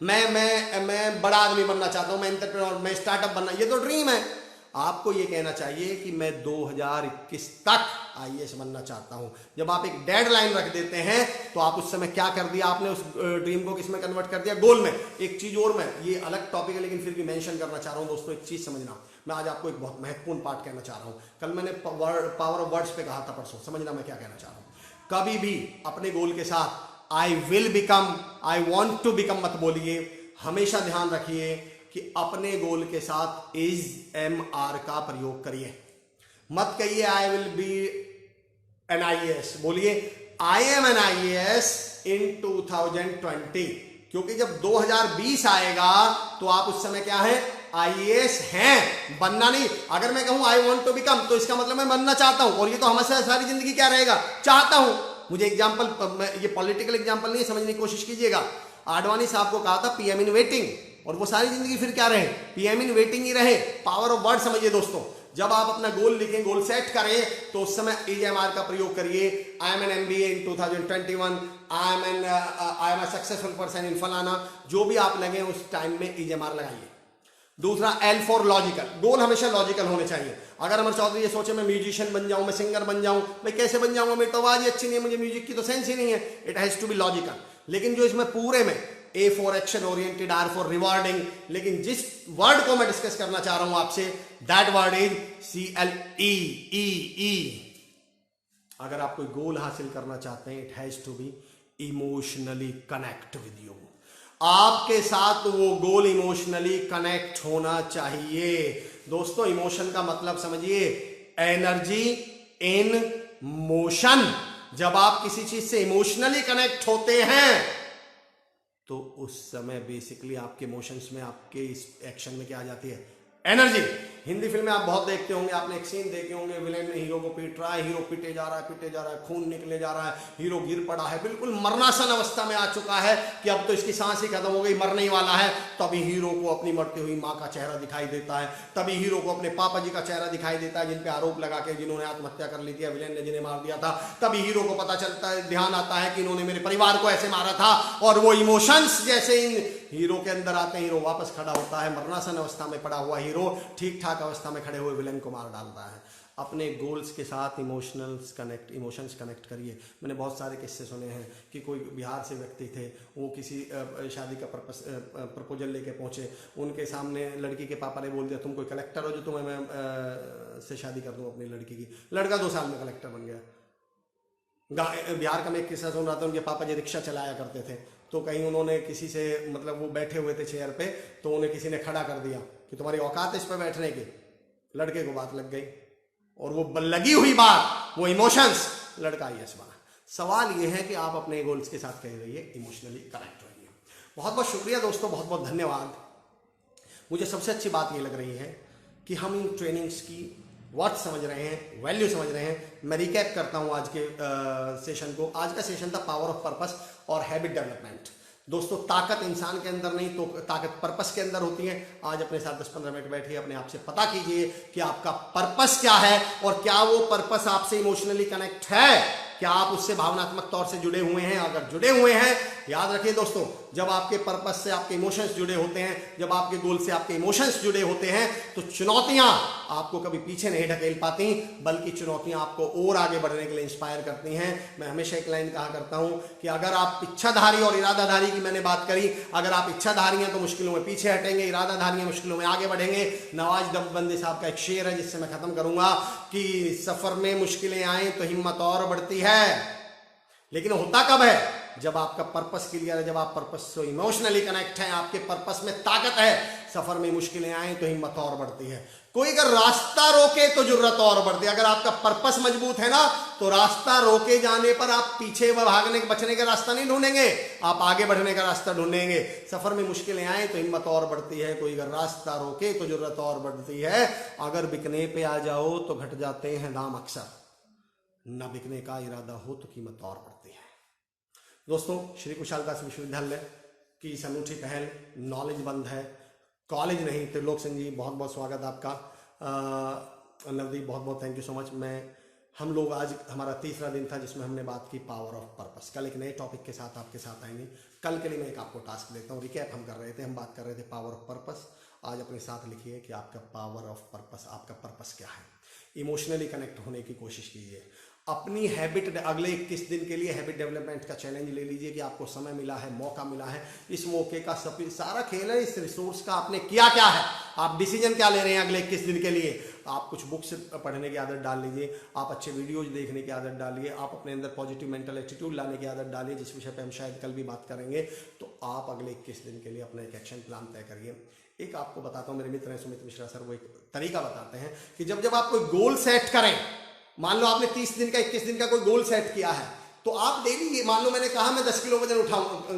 मैं बड़ा आदमी बनना चाहता हूं, मैं एंटरप्रेन्योर, मैं स्टार्टअप बनना, ये तो ड्रीम है। आपको ये कहना चाहिए कि मैं 2021 तक IAS बनना चाहता हूं। जब आप एक डेडलाइन रख देते हैं तो आप उस समय क्या कर दिया, आपने उस ड्रीम को किसमें कन्वर्ट कर दिया, गोल में। एक चीज और, मैं ये अलग टॉपिक है लेकिन फिर भी मेंशन करना चाह रहा हूं दोस्तों, एक चीज समझना। मैं आज आपको एक बहुत महत्वपूर्ण पार्ट कहना चाह रहा हूं। कल मैंने पावर ऑफ वर्ड्स पे कहा था, परसों, समझना मैं क्या कहना चाह रहा हूं। कभी भी अपने गोल के साथ I will become, I want to become मत बोलिए। हमेशा ध्यान रखिए कि अपने गोल के साथ MR का प्रयोग करिए। मत कहिए I will be an IAS, बोलिए I am an IAS in 2020, क्योंकि जब 2020 आएगा तो आप उस समय क्या है, IAS हैं, बनना नहीं। अगर मैं कहूं आई वॉन्ट टू बिकम, तो इसका मतलब मैं बनना चाहता हूं, और ये तो हमेशा सारी जिंदगी क्या रहेगा, चाहता हूं। मुझे एग्जाम्पल, ये पॉलिटिकल एग्जाम्पल नहीं समझने की कोशिश कीजिएगा। आडवाणी साहब को कहा था PM इन वेटिंग, और वो सारी जिंदगी फिर क्या रहे, PM इन वेटिंग ही रहे। पावर ऑफ वर्ड समझिए दोस्तों। जब आप अपना गोल लिखें, गोल सेट करें, तो उस समय EMR का प्रयोग करिए। I am an MBA in 2021, I am a successful person in फलाना, जो भी आप लगे उस टाइम में EMR लगाइए। दूसरा L फॉर लॉजिकल, गोल हमेशा लॉजिकल होने चाहिए। अगर अमर चौधरी ये सोचे मैं म्यूजिशियन बन जाऊं, मैं सिंगर बन जाऊं, मैं कैसे बन जाऊंगा, मेरी तो आवाज ही अच्छी नहीं है, मुझे म्यूजिक की तो सेंस ही नहीं है। It has to be logical. लेकिन जो इसमें पूरे में A for action oriented, R for rewarding, लेकिन जिस वर्ड को मैं डिस्कस करना चाह रहा हूं आपसे, दैट वर्ड इज CLEE। अगर आप कोई गोल हासिल करना चाहते हैं, it has to be emotionally connect with you. आपके साथ वो गोल इमोशनली कनेक्ट होना चाहिए। दोस्तों इमोशन का मतलब समझिए, एनर्जी इन मोशन। जब आप किसी चीज से इमोशनली कनेक्ट होते हैं तो उस समय बेसिकली आपके इमोशंस में, आपके इस एक्शन में क्या आ जाती है, एनर्जी। हिंदी फिल्में आप बहुत देखते होंगे, आपने एक सीन देखे होंगे, विलेन हीरो को पीट रहा है, हीरो पीटे जा रहा है, खून निकले जा रहा है, हीरो गिर पड़ा है, बिल्कुल मरनासन अवस्था में आ चुका है कि अब तो इसकी सांस ही खत्म हो गई, मरने ही वाला है। तभी हीरो को अपनी मरती हुई माँ का चेहरा दिखाई देता है, तभी हीरो को अपने पापा जी का चेहरा दिखाई देता है, जिन पे आरोप लगा के जिन्होंने आत्महत्या कर ली थी, विलेन ने जिन्हें मार दिया था। तभी हीरो को पता चलता है, ध्यान आता है कि इन्होंने मेरे परिवार को ऐसे मारा था, और वो इमोशंस जैसे हीरो के अंदर आते हैं, हीरो वापस खड़ा होता है, मरनासन अवस्था में पड़ा हुआ हीरो ठीक ठाक अवस्था में खड़े हुए विलेन को मार डालता है। अपने गोल्स के साथ इमोशंस कनेक्ट करिए। मैंने बहुत सारे किस्से सुने हैं कि कोई बिहार से व्यक्ति थे, वो किसी शादी का प्रपोजल लेके पहुंचे, उनके सामने लड़की के पापा ने बोल दिया तुम कोई कलेक्टर हो जो तुम्हें मैं से शादी कर दूं अपनी लड़की की। लड़का 2 साल में कलेक्टर बन गया। बिहार का मैं एक किस्सा सुन रहा था, उनके पापा जी रिक्शा चलाया करते थे, तो कहीं उन्होंने किसी से, मतलब वो बैठे हुए थे चेयर पे, तो उन्हें किसी ने खड़ा कर दिया कि तुम्हारी औकात इस पर बैठने की। लड़के को बात लग गई, और वो लगी हुई बात, वो इमोशंस, लड़का आईएएस बना। सवाल ये है कि आप अपने गोल्स के साथ कह रहिए, इमोशनली कनेक्ट रहिए। बहुत बहुत शुक्रिया दोस्तों, बहुत बहुत धन्यवाद। मुझे सबसे अच्छी बात ये लग रही है कि हम इन ट्रेनिंग्स की वर्थ समझ रहे हैं, वैल्यू समझ रहे हैं। मैं रिकैप करता हूं आज के सेशन को। आज का सेशन था पावर ऑफ पर्पस और हैबिट डेवलपमेंट। दोस्तों, ताकत इंसान के अंदर नहीं, तो ताकत पर्पस के अंदर होती है। आज अपने साथ 10-15 मिनट बैठिए, अपने आप से पता कीजिए कि आपका पर्पस क्या है, और क्या वो पर्पस आपसे इमोशनली कनेक्ट है, क्या आप उससे भावनात्मक तौर से जुड़े हुए हैं। अगर जुड़े हुए हैं, याद रखिए दोस्तों, जब आपके पर्पस से आपके इमोशंस जुड़े होते हैं, जब आपके गोल से आपके इमोशंस जुड़े होते हैं, तो चुनौतियां आपको कभी पीछे नहीं ढकेल पाती, बल्कि चुनौतियां आपको और आगे बढ़ने के लिए इंस्पायर करती हैं। मैं हमेशा एक लाइन कहा करता हूं कि अगर आप इच्छाधारी और इरादाधारी की मैंने बात करी, अगर आप इच्छाधारी हैं तो मुश्किलों में पीछे हटेंगे, इरादाधारी हैं मुश्किलों में आगे बढ़ेंगे। नवाज बंदी साहब का एक शेर है जिससे मैं खत्म करूंगा कि सफर में मुश्किलें आए तो हिम्मत और बढ़ती है, लेकिन होता कब है, जब आपका पर्पस क्लियर है, जब आप पर्पस से इमोशनली कनेक्ट हैं, आपके पर्पस में ताकत है। सफर में मुश्किलें आए तो हिम्मत और बढ़ती है। कोई अगर रास्ता रोके तो जुर्रत और बढ़ती है। अगर आपका पर्पस मजबूत है ना, तो रास्ता रोके जाने पर आप पीछे भागने बचने का रास्ता नहीं ढूंढेंगे, आप आगे बढ़ने का रास्ता ढूंढेंगे। सफर में मुश्किलें आए तो हिम्मत और बढ़ती है। कोई अगर रास्ता रोके तो जुर्रत और बढ़ती है। अगर बिकने पे आ जाओ तो घट जाते हैं दाम अक्सर, न बिकने का इरादा हो तो कीमत और बढ़ती है। दोस्तों, श्री कुशालदास विश्वविद्यालय की इस अनूठी पहल नॉलेज बंद है, कॉलेज नहीं, त्रिलोक सिंह जी बहुत बहुत स्वागत आपका। नवदीप बहुत बहुत थैंक यू सो मच। हम लोग आज हमारा तीसरा दिन था जिसमें हमने बात की पावर ऑफ पर्पस। कल एक नए टॉपिक के साथ आपके साथ आएंगे। कल के लिए मैं एक आपको टास्क देता हूँ। रिकैप हम कर रहे थे, हम बात कर रहे थे पावर ऑफ पर्पस। आज अपने साथ लिखिए कि आपका पावर ऑफ पर्पस, आपका पर्पस क्या है। इमोशनली कनेक्ट होने की कोशिश कीजिए। अपनी हैबिट, अगले 21 दिन के लिए हैबिट डेवलपमेंट का चैलेंज ले लीजिए कि आपको समय मिला है, मौका मिला है। इस मौके का सारा खेल है, इस रिसोर्स का आपने किया क्या है, आप डिसीजन क्या ले रहे हैं अगले 21 दिन के लिए। आप कुछ बुक्स पढ़ने की आदत डाल लीजिए, आप अच्छे वीडियोज देखने की आदत डालिए, आप अपने अंदर पॉजिटिव मेंटल एटीट्यूड लाने की आदत डालिए, जिस विषय पे हम शायद कल भी बात करेंगे। तो आप अगले 21 दिन के लिए अपना एक एक्शन प्लान तय करिए। एक आपको बताता हूँ, मेरे मित्र हैं सुमित मिश्रा सर, वो एक तरीका बताते हैं कि जब जब आप कोई गोल सेट करें, मान लो आपने 30 दिन का 21 दिन का कोई गोल सेट किया है, तो आप डेली, मान लो मैंने कहा मैं 10 किलो वजन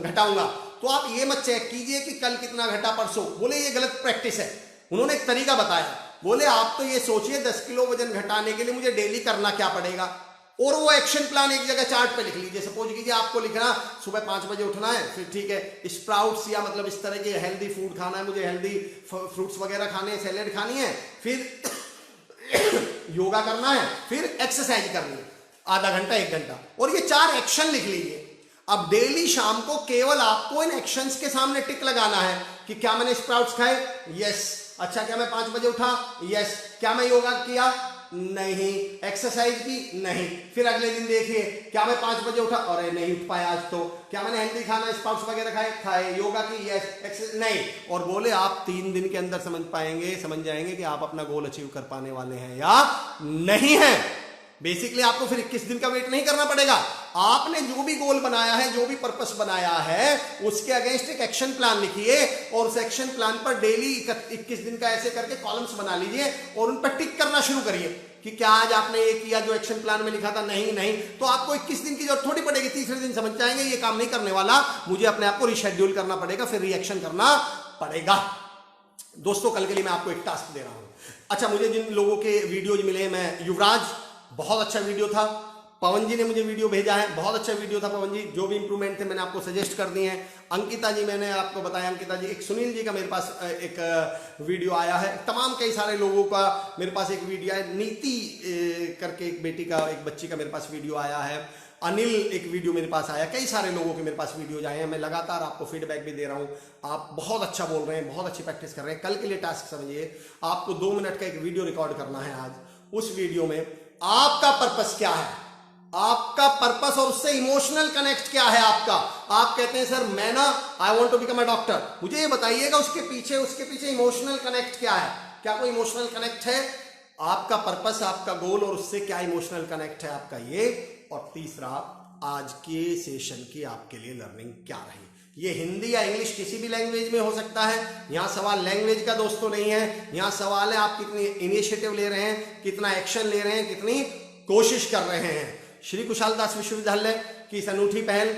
घटाऊंगा, तो आप ये मत चेक कीजिए कि कल कितना घटा परसों। बोले ये गलत प्रैक्टिस है। उन्होंने एक तरीका बताया, बोले आप तो ये सोचिए 10 किलो वजन घटाने के लिए मुझे डेली करना क्या पड़ेगा, और वो एक्शन प्लान एक जगह चार्ट पे लिख लीजिए। सपोज कीजिए आपको लिखना सुबह 5 बजे उठना है, फिर ठीक है स्प्राउट्स या मतलब इस तरह के हेल्दी फूड खाना है, मुझे हेल्दी फ्रूट्स वगैरह खाने हैं, सैलेड खानी है, फिर योगा करना है, फिर एक्सरसाइज करनी है आधा घंटा 1 घंटा, और ये 4 एक्शन लिख लीजिए। अब डेली शाम को केवल आपको इन एक्शंस के सामने टिक लगाना है कि क्या मैंने स्प्राउट्स खाए, यस। अच्छा, क्या मैं 5 बजे उठा, यस। क्या मैं योगा किया, नहीं। एक्सरसाइज की, नहीं। फिर अगले दिन देखिए, क्या मैं 5 बजे उठा, अरे नहीं उठ पाया आज तो। क्या मैंने हेल्दी खाना, स्प्राउट्स वगैरह खाए, योगा की, यस। एक्सरसाइज, नहीं। और बोले आप 3 दिन के अंदर समझ जाएंगे कि आप अपना गोल अचीव कर पाने वाले हैं या नहीं है। बेसिकली आपको फिर 21 दिन का वेट नहीं करना पड़ेगा। आपने जो भी गोल बनाया है, जो भी पर्पस बनाया है, उसके अगेंस्ट एक एक्शन प्लान लिखिए, और उस एक्शन प्लान पर डेली 21 दिन का ऐसे करके कॉलम्स बना लीजिए और उन पर टिक करना शुरू करिए कि क्या आज आपने ये किया जो एक्शन प्लान में लिखा था, नहीं। तो आपको 21 दिन की जरूरत थोड़ी पड़ेगी। तीसरे दिन समझ जाएंगे ये काम नहीं करने वाला, मुझे अपने आप को रिशेड्यूल करना पड़ेगा, फिर रिएक्शन करना पड़ेगा। दोस्तों कल के लिए मैं आपको एक टास्क दे रहा हूं। अच्छा, मुझे जिन लोगों के वीडियोज मिले, मैं युवराज, बहुत अच्छा वीडियो था। पवन जी ने मुझे वीडियो भेजा है, बहुत अच्छा वीडियो था पवन जी, जो भी इंप्रूवमेंट थे मैंने आपको सजेस्ट कर दिए हैं। अंकिता जी, मैंने आपको बताया, अंकिता जी। एक सुनील जी का मेरे पास एक वीडियो आया है, तमाम कई सारे लोगों का मेरे पास एक वीडियो है। नीति करके एक बेटी का, एक बच्ची का मेरे पास वीडियो आया है। अनिल एक वीडियो मेरे पास आया, कई सारे लोगों के मेरे पास वीडियोज आए हैं। मैं लगातार आपको फीडबैक भी दे रहा हूं, आप बहुत अच्छा बोल रहे हैं, बहुत अच्छी प्रैक्टिस कर रहे हैं। कल के लिए टास्क समझिए, आपको 2 मिनट का एक वीडियो रिकॉर्ड करना है आज। उस वीडियो में आपका पर्पस क्या है, आपका पर्पस और उससे इमोशनल कनेक्ट क्या है आपका। आप कहते हैं सर मैं ना I want to become a doctor, मुझे ये बताइएगा उसके पीछे इमोशनल कनेक्ट क्या है। क्या कोई इमोशनल कनेक्ट है? आपका पर्पस, आपका गोल और उससे क्या इमोशनल कनेक्ट है आपका, ये। और तीसरा, आज के सेशन की आपके लिए लर्निंग क्या रही। ये हिंदी या इंग्लिश किसी भी लैंग्वेज में हो सकता है। यहां सवाल लैंग्वेज का दोस्तों नहीं है, यहां सवाल है आप कितनी इनिशिएटिव ले रहे हैं, कितना एक्शन ले रहे हैं, कितनी कोशिश कर रहे हैं। श्री कुशाल दास विश्वविद्यालय की इस अनूठी पहल,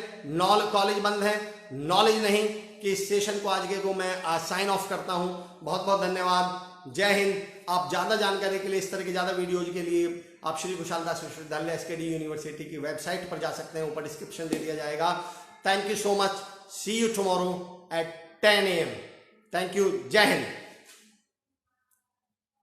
कॉलेज बंद है, नॉलेज नहीं, कि इस सेशन को आज के को मैं साइन ऑफ करता हूं। बहुत बहुत धन्यवाद, जय हिंद। आप ज्यादा जानकारी के लिए, इस तरह की ज्यादा वीडियोज के लिए आप श्री कुशाल दास विश्वविद्यालय एसकेडी यूनिवर्सिटी की वेबसाइट पर जा सकते हैं, ऊपर डिस्क्रिप्शन दे दिया जाएगा। Thank you so much, see you tomorrow at 10 AM। Thank you, Jai Hind.